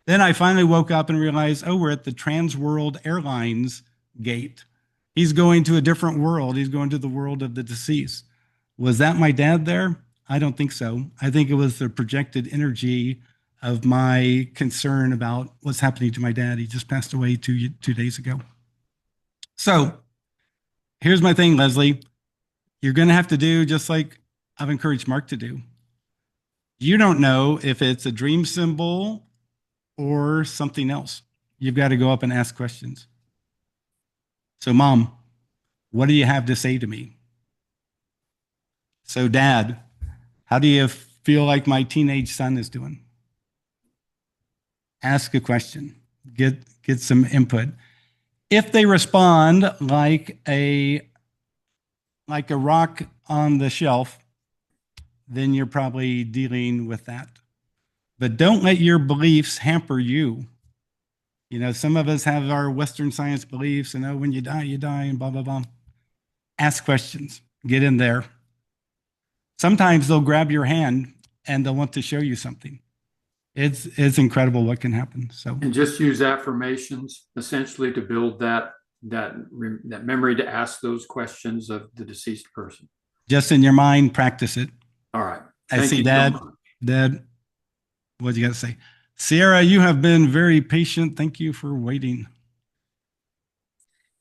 Then I finally woke up and realized, oh, we're at the Trans World Airlines gate. He's going to a different world. He's going to the world of the deceased. Was that my dad there? I don't think so. I think it was the projected energy of my concern about what's happening to my dad. He just passed away 2 days ago. So here's my thing, Leslie. You're going to have to do just like I've encouraged Mark to do. You don't know if it's a dream symbol or something else. You've got to go up and ask questions. So, Mom, what do you have to say to me? So, Dad, how do you feel like my teenage son is doing? Ask a question. Get some input. If they respond like a rock on the shelf, then you're probably dealing with that. But don't let your beliefs hamper you. You know, some of us have our Western science beliefs and, oh, when you die, and blah, blah, blah. Ask questions. Get in there. Sometimes they'll grab your hand and they'll want to show you something. It's incredible what can happen. So, and just use affirmations essentially to build that memory to ask those questions of the deceased person. Just in your mind, practice it. All right. I see Dad. Dad, what do you got to say? Sierra, you have been very patient. Thank you for waiting.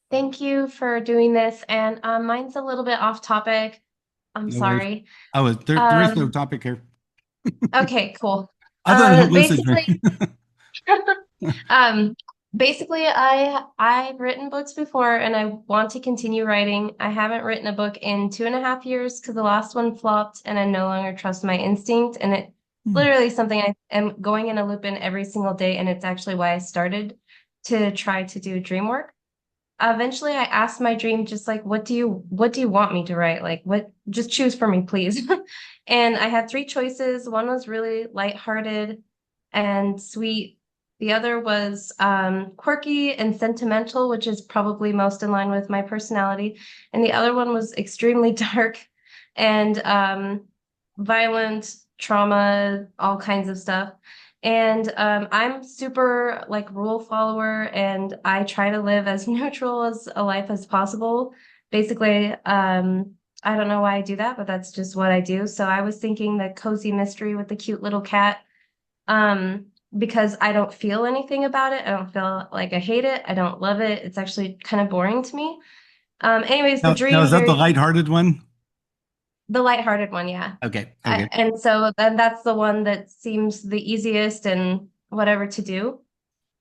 Thank you for doing this. And mine's a little bit off topic. I'm sorry. Oh, there is no topic here. Okay, cool. Other than Lucid Basically, I've written books before and I want to continue writing. I haven't written a book in 2.5 years because the last one flopped and I no longer trust my instinct. And it literally something I am going in a loop in every single day. And it's actually why I started to try to do dream work. Eventually I asked my dream, just like, what do you want me to write? Like, just choose for me, please. And I had 3 choices. One was really lighthearted and sweet. The other was quirky and sentimental, which is probably most in line with my personality. And the other one was extremely dark and violent, trauma, all kinds of stuff. And I'm super like rule follower and I try to live as neutral as a life as possible. Basically, I don't know why I do that, but that's just what I do. So I was thinking the cozy mystery with the cute little cat. Because I don't feel anything about it. I don't feel like I hate it. I don't love it. It's actually kind of boring to me. Anyways, the dream. Now, is that the lighthearted one? The lighthearted one, yeah. Okay. And so then that's the one that seems the easiest and whatever to do.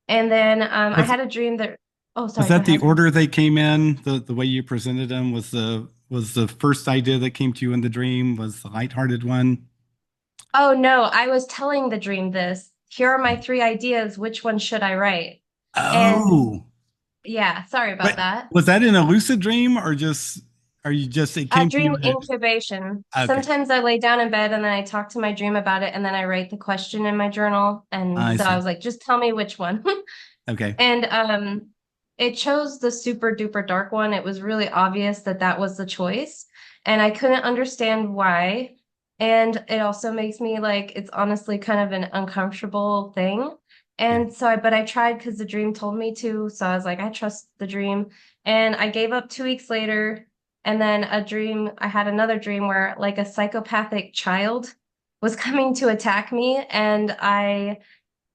And then I had a dream that. Oh, sorry. Was that the order they came in? The way you presented them was the first idea that came to you in the dream was the lighthearted one? Oh no, I was telling the dream this. Here are my 3 ideas. Which one should I write? Oh. And yeah, sorry about that. Was that in a lucid dream or it came to you? Dream incubation. Okay. Sometimes I lay down in bed and then I talk to my dream about it and then I write the question in my journal. And I was like, just tell me which one. Okay. And it chose the super duper dark one. It was really obvious that was the choice. And I couldn't understand why. And it also makes me like, it's honestly kind of an uncomfortable thing. And but I tried because the dream told me to. So I was like, I trust the dream. And I gave up 2 weeks later. And then I had another dream where like a psychopathic child was coming to attack me. And I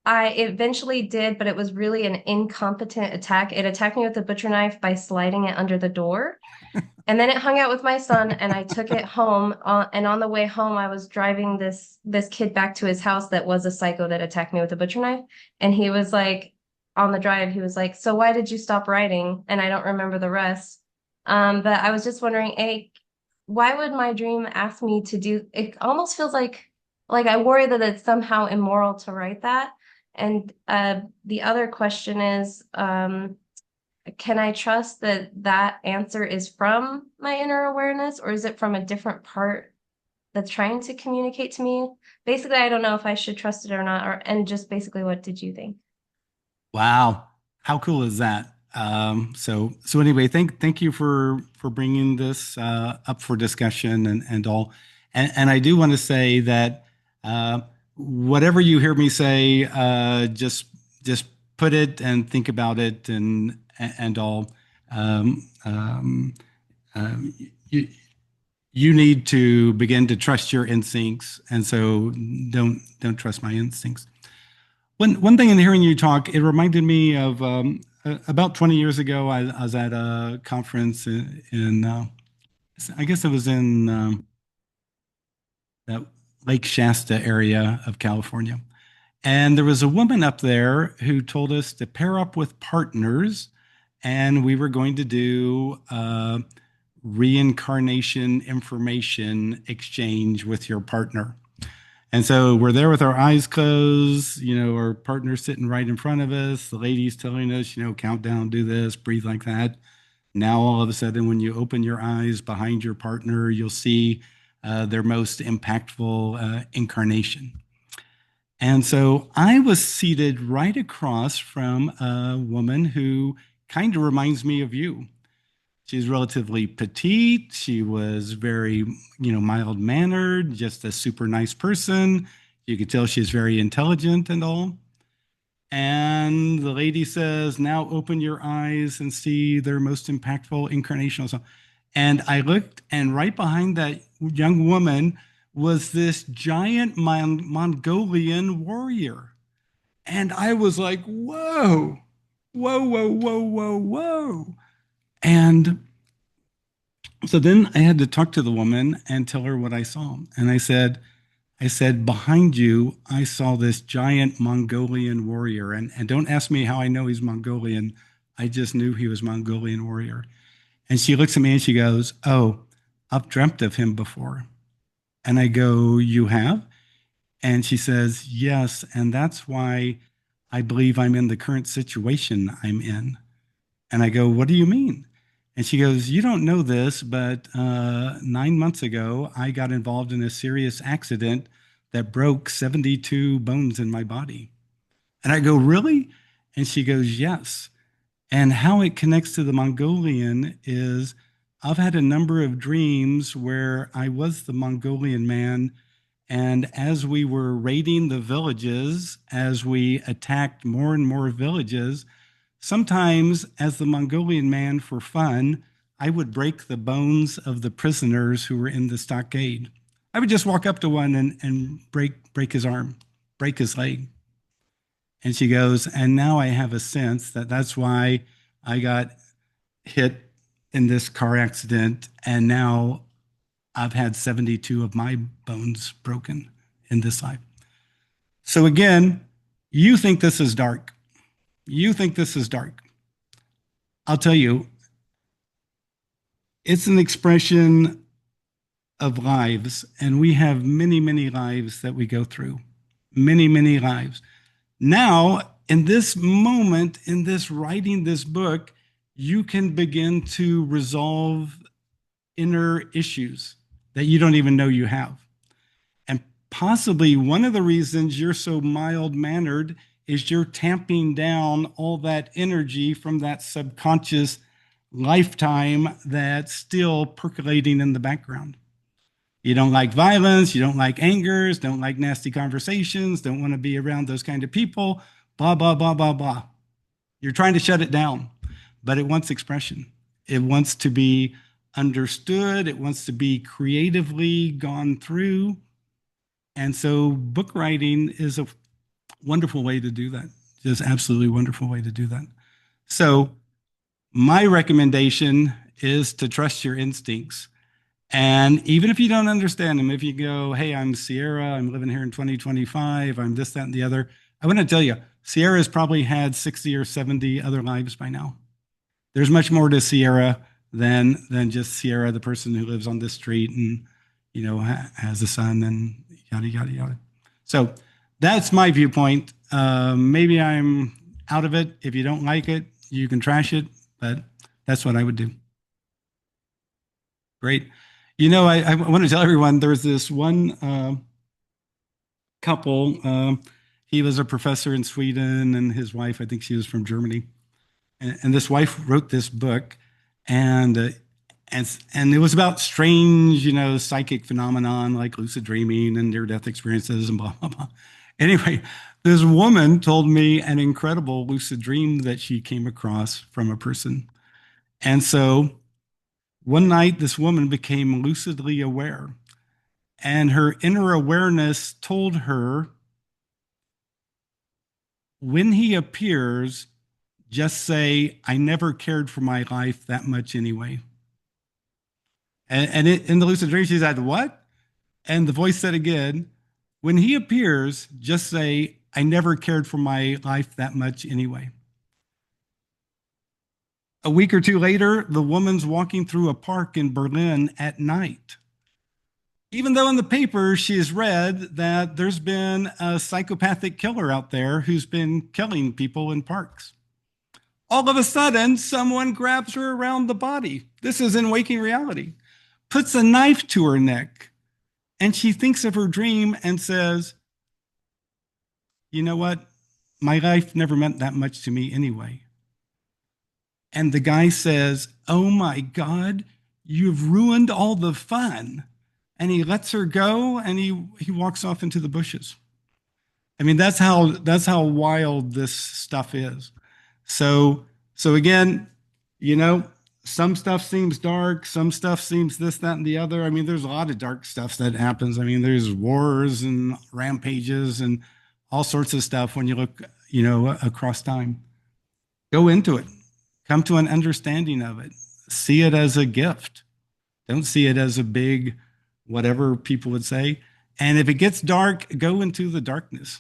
eventually did, but it was really an incompetent attack. It attacked me with a butcher knife by sliding it under the door. And then it hung out with my son and I took it home. And on the way home, I was driving this kid back to his house that was a psycho that attacked me with a butcher knife. And he was like, on the drive, he was like, so why did you stop writing? And I don't remember the rest. But I was just wondering, why would my dream ask me to do, it almost feels like I worry that it's somehow immoral to write that. And the other question is, can I trust that answer is from my inner awareness or is it from a different part that's trying to communicate to me? Basically, I don't know if I should trust it or not, and just basically, what did you think? Wow, how cool is that? So anyway, thank you for bringing this up for discussion and all. And I do want to say that whatever you hear me say, just put it and think about it and all. Um, um, um, you, you need to begin to trust your instincts, and so don't trust my instincts. One thing in hearing you talk, it reminded me of about 20 years ago. I was at a conference in I guess it was in that Lake Shasta area of California, and there was a woman up there who told us to pair up with partners, and we were going to do reincarnation information exchange with your partner. And so we're there with our eyes closed, our partner's sitting right in front of us. The lady's telling us, count down, do this, breathe like that. Now, all of a sudden, when you open your eyes behind your partner, you'll see their most impactful incarnation. And so I was seated right across from a woman who kind of reminds me of you. She's relatively petite. She was very, mild mannered, just a super nice person. You could tell she's very intelligent and all. And the lady says, now open your eyes and see their most impactful incarnation. And I looked, and right behind that young woman was this giant Mongolian warrior. And I was like, whoa, whoa, whoa, whoa, whoa, whoa. And so then I had to talk to the woman and tell her what I saw. And I said, behind you, I saw this giant Mongolian warrior. And don't ask me how I know he's Mongolian. I just knew he was Mongolian warrior. And she looks at me and she goes, oh, I've dreamt of him before. And I go, you have? And she says, yes. And that's why I believe I'm in the current situation I'm in. And I go, what do you mean? And she goes, you don't know this, but 9 months ago, I got involved in a serious accident that broke 72 bones in my body. And I go, really? And she goes, yes. And how it connects to the Mongolian is I've had a number of dreams where I was the Mongolian man. And as we were raiding the villages, as we attacked more and more villages, sometimes, as the Mongolian man for fun, I would break the bones of the prisoners who were in the stockade. I would just walk up to one and break his arm, break his leg. And she goes, and now I have a sense that that's why I got hit in this car accident. And now I've had 72 of my bones broken in this life. So again, you think this is dark. You think this is dark. I'll tell you, it's an expression of lives, and we have many, many lives that we go through. Many, many lives. Now, in this moment, in this writing this book, you can begin to resolve inner issues that you don't even know you have. And possibly one of the reasons you're so mild-mannered is you're tamping down all that energy from that subconscious lifetime that's still percolating in the background. You don't like violence, you don't like angers, don't like nasty conversations, don't want to be around those kind of people, blah, blah, blah, blah, blah. You're trying to shut it down, but it wants expression. It wants to be understood. It wants to be creatively gone through. And so book writing is a wonderful way to do that. Just absolutely wonderful way to do that. So my recommendation is to trust your instincts. And even if you don't understand them, if you go, hey, I'm Sierra, I'm living here in 2025, I'm this, that, and the other, I want to tell you, Sierra's probably had 60 or 70 other lives by now. There's much more to Sierra than just Sierra, the person who lives on this street and, has a son and yada, yada, yada. So that's my viewpoint. Maybe I'm out of it. If you don't like it, you can trash it, but that's what I would do. Great. I want to tell everyone there's this one couple. He was a professor in Sweden, and his wife, I think she was from Germany. And this wife wrote this book, and and it was about strange, psychic phenomenon like lucid dreaming and near-death experiences and blah blah blah. Anyway, this woman told me an incredible lucid dream that she came across from a person. And so one night, this woman became lucidly aware, and her inner awareness told her, when he appears, just say, I never cared for my life that much anyway. And in the lucid dream, she said, what? And the voice said again, when he appears, just say, I never cared for my life that much anyway. A week or two later, the woman's walking through a park in Berlin at night. Even though in the paper she has read that there's been a psychopathic killer out there who's been killing people in parks. All of a sudden, someone grabs her around the body. This is in waking reality. Puts a knife to her neck, and she thinks of her dream and says, you know what? My life never meant that much to me anyway. And the guy says, oh my God, you've ruined all the fun. And he lets her go, and he walks off into the bushes. I mean, that's how wild this stuff is. So again, some stuff seems dark, some stuff seems this, that, and the other. I mean, there's a lot of dark stuff that happens. I mean, there's wars and rampages and all sorts of stuff when you look, across time. Go into it. Come to an understanding of it. See it as a gift. Don't see it as a big whatever people would say. And if it gets dark, go into the darkness.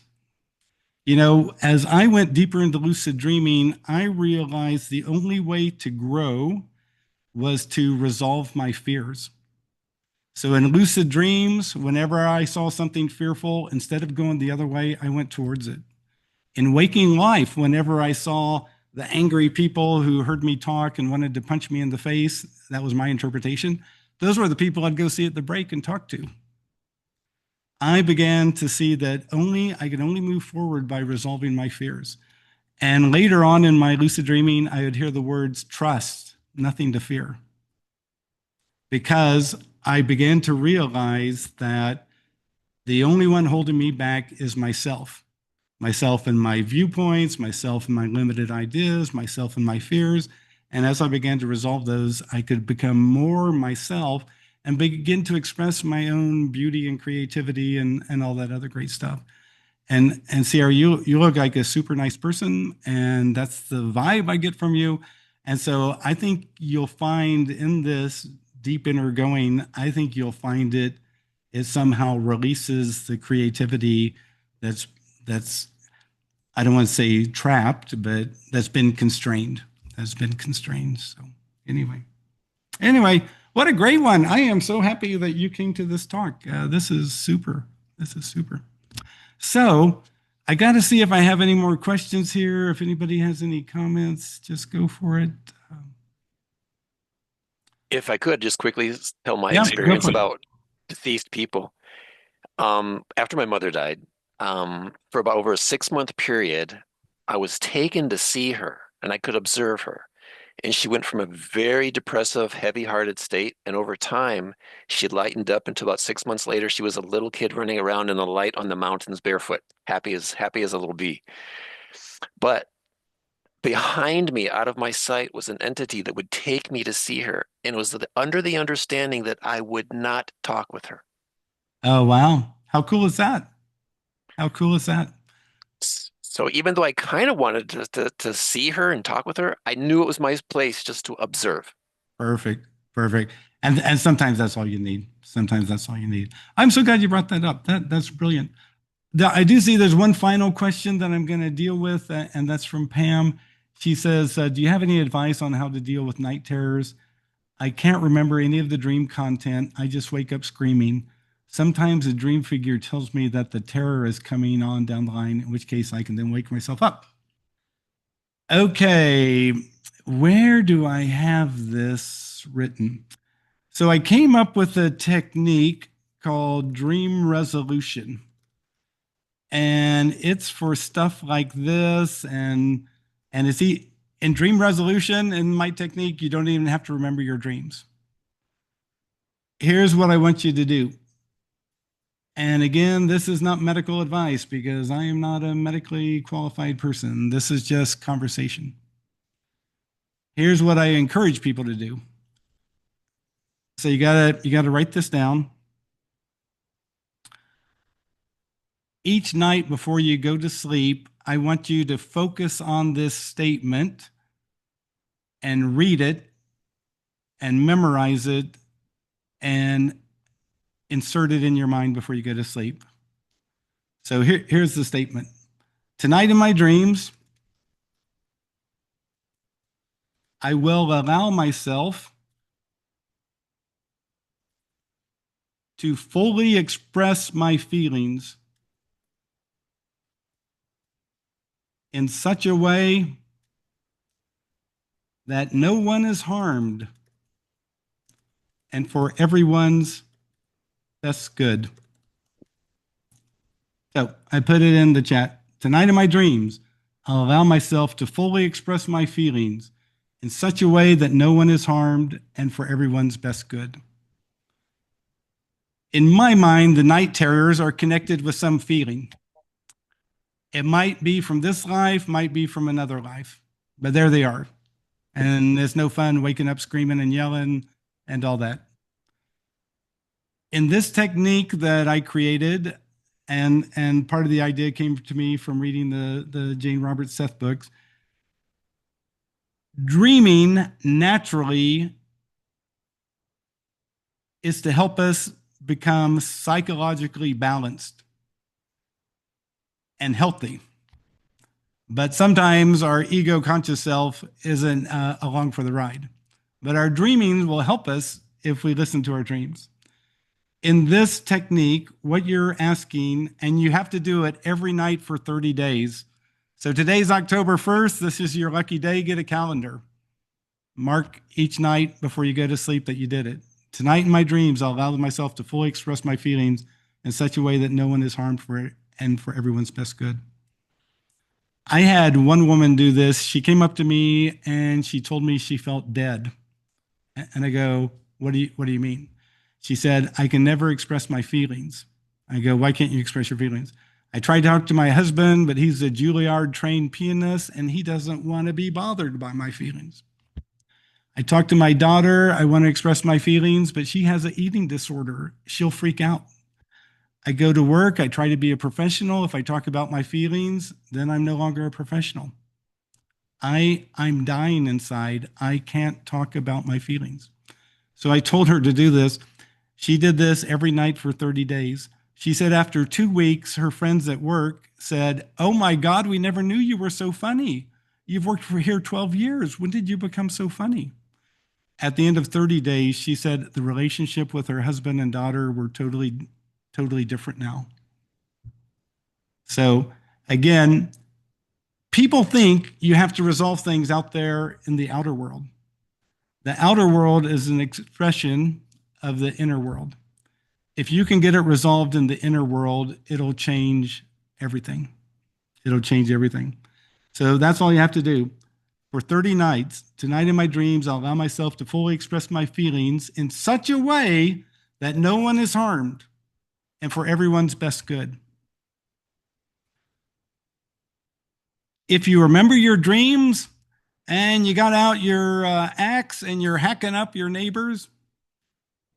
As I went deeper into lucid dreaming, I realized the only way to grow was to resolve my fears. So in lucid dreams, whenever I saw something fearful, instead of going the other way, I went towards it. In waking life, whenever I saw the angry people who heard me talk and wanted to punch me in the face, that was my interpretation. Those were the people I'd go see at the break and talk to. I began to see that I could only move forward by resolving my fears. And later on in my lucid dreaming, I would hear the words trust, nothing to fear. Because I began to realize that the only one holding me back is myself. Myself and my viewpoints, myself and my limited ideas, myself and my fears. And as I began to resolve those, I could become more myself and begin to express my own beauty and creativity and all that other great stuff. And Sierra, you look like a super nice person, and that's the vibe I get from you. And so I think you'll find in this deep inner going, I think you'll find it somehow releases the creativity that's I don't want to say trapped, but that's been constrained. So anyway, what a great one. I am so happy that you came to this talk. This is super. So I got to see if I have any more questions here. If anybody has any comments, just go for it. If I could just quickly tell my Yeah, experience go for it. about deceased people. After my mother died, for about over a 6-month period, I was taken to see her and I could observe her. And she went from a very depressive, heavy-hearted state, and over time, she lightened up until about 6 months later, she was a little kid running around in the light on the mountains barefoot, happy as a little bee. But behind me, out of my sight, was an entity that would take me to see her, and it was under the understanding that I would not talk with her. Oh, wow. How cool is that? So even though I kind of wanted to see her and talk with her, I knew it was my place just to observe. Perfect. And sometimes that's all you need. I'm so glad you brought that up. That's brilliant. I do see there's one final question that I'm going to deal with, and that's from Pam. She says, do you have any advice on how to deal with night terrors? I can't remember any of the dream content. I just wake up screaming. Sometimes a dream figure tells me that the terror is coming on down the line, in which case I can then wake myself up. Okay, where do I have this written? So I came up with a technique called dream resolution. And it's for stuff like this. And it's in dream resolution, in my technique, you don't even have to remember your dreams. Here's what I want you to do. And again, this is not medical advice because I am not a medically qualified person. This is just conversation. Here's what I encourage people to do. So you gotta write this down. Each night before you go to sleep, I want you to focus on this statement and read it and memorize it and insert it in your mind before you go to sleep. So here's the statement. Tonight in my dreams, I will allow myself to fully express my feelings in such a way that no one is harmed and for everyone's best good. So I put it in the chat. Tonight in my dreams, I'll allow myself to fully express my feelings in such a way that no one is harmed and for everyone's best good. In my mind, the night terrors are connected with some feeling. It might be from this life, might be from another life, but there they are. And it's no fun waking up screaming and yelling and all that. In this technique that I created, and part of the idea came to me from reading the Jane Roberts Seth books, dreaming naturally is to help us become psychologically balanced and healthy. But sometimes our ego conscious self isn't along for the ride. But our dreaming will help us if we listen to our dreams. In this technique, what you're asking, and you have to do it every night for 30 days. So today's October 1st. This is your lucky day. Get a calendar. Mark each night before you go to sleep that you did it. Tonight in my dreams, I'll allow myself to fully express my feelings in such a way that no one is harmed for it and for everyone's best good. I had one woman do this. She came up to me and she told me she felt dead. And I go, what do you mean? She said, I can never express my feelings. I go, why can't you express your feelings? I tried to talk to my husband, but he's a Juilliard trained pianist and he doesn't want to be bothered by my feelings. I talked to my daughter. I want to express my feelings, but she has an eating disorder. She'll freak out. I go to work. I try to be a professional. If I talk about my feelings, then I'm no longer a professional. I'm dying inside. I can't talk about my feelings. So I told her to do this. She did this every night for 30 days. She said after 2 weeks, her friends at work said, oh my God, we never knew you were so funny. You've worked for here 12 years. When did you become so funny? At the end of 30 days, she said the relationship with her husband and daughter were totally different now. So again, people think you have to resolve things out there in the outer world. The outer world is an expression of the inner world. If you can get it resolved in the inner world, it'll change everything. It'll change everything. So that's all you have to do. For 30 nights, tonight in my dreams, I'll allow myself to fully express my feelings in such a way that no one is harmed and for everyone's best good. If you remember your dreams and you got out your axe and you're hacking up your neighbors,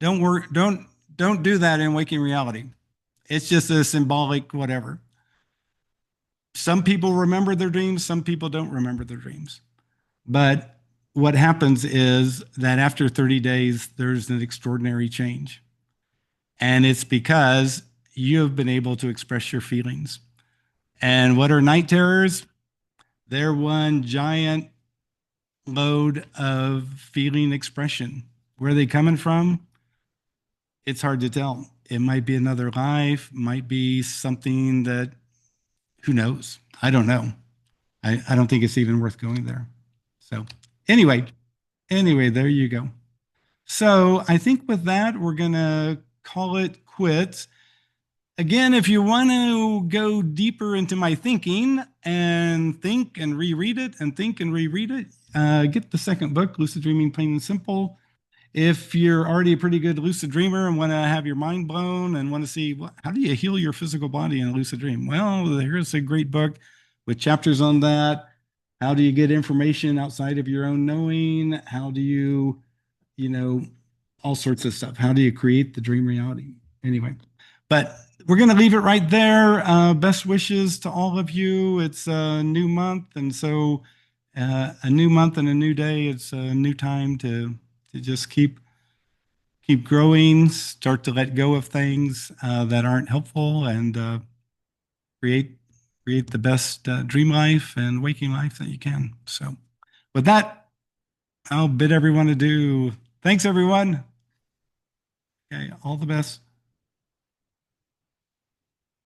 don't do that in waking reality. It's just a symbolic whatever. Some people remember their dreams, some people don't remember their dreams. But what happens is that after 30 days, there's an extraordinary change. And it's because you have been able to express your feelings. And what are night terrors? They're one giant load of feeling expression. Where are they coming from? It's hard to tell. It might be another life, might be something that, who knows? I don't know. I don't think it's even worth going there. So anyway, there you go. So I think with that, we're going to call it quits. Again, if you want to go deeper into my thinking and think and reread it and think and reread it, get the second book, Lucid Dreaming Plain and Simple. If you're already a pretty good lucid dreamer and want to have your mind blown and want to see how do you heal your physical body in a lucid dream? Well, here's a great book with chapters on that. How do you get information outside of your own knowing? How do you, all sorts of stuff. How do you create the dream reality? Anyway, but we're going to leave it right there. Best wishes to all of you. It's a new month. And so a new month and a new day. It's a new time to just keep growing, start to let go of things that aren't helpful, and create the best dream life and waking life that you can. So with that, I'll bid everyone adieu. Thanks, everyone. Okay, all the best.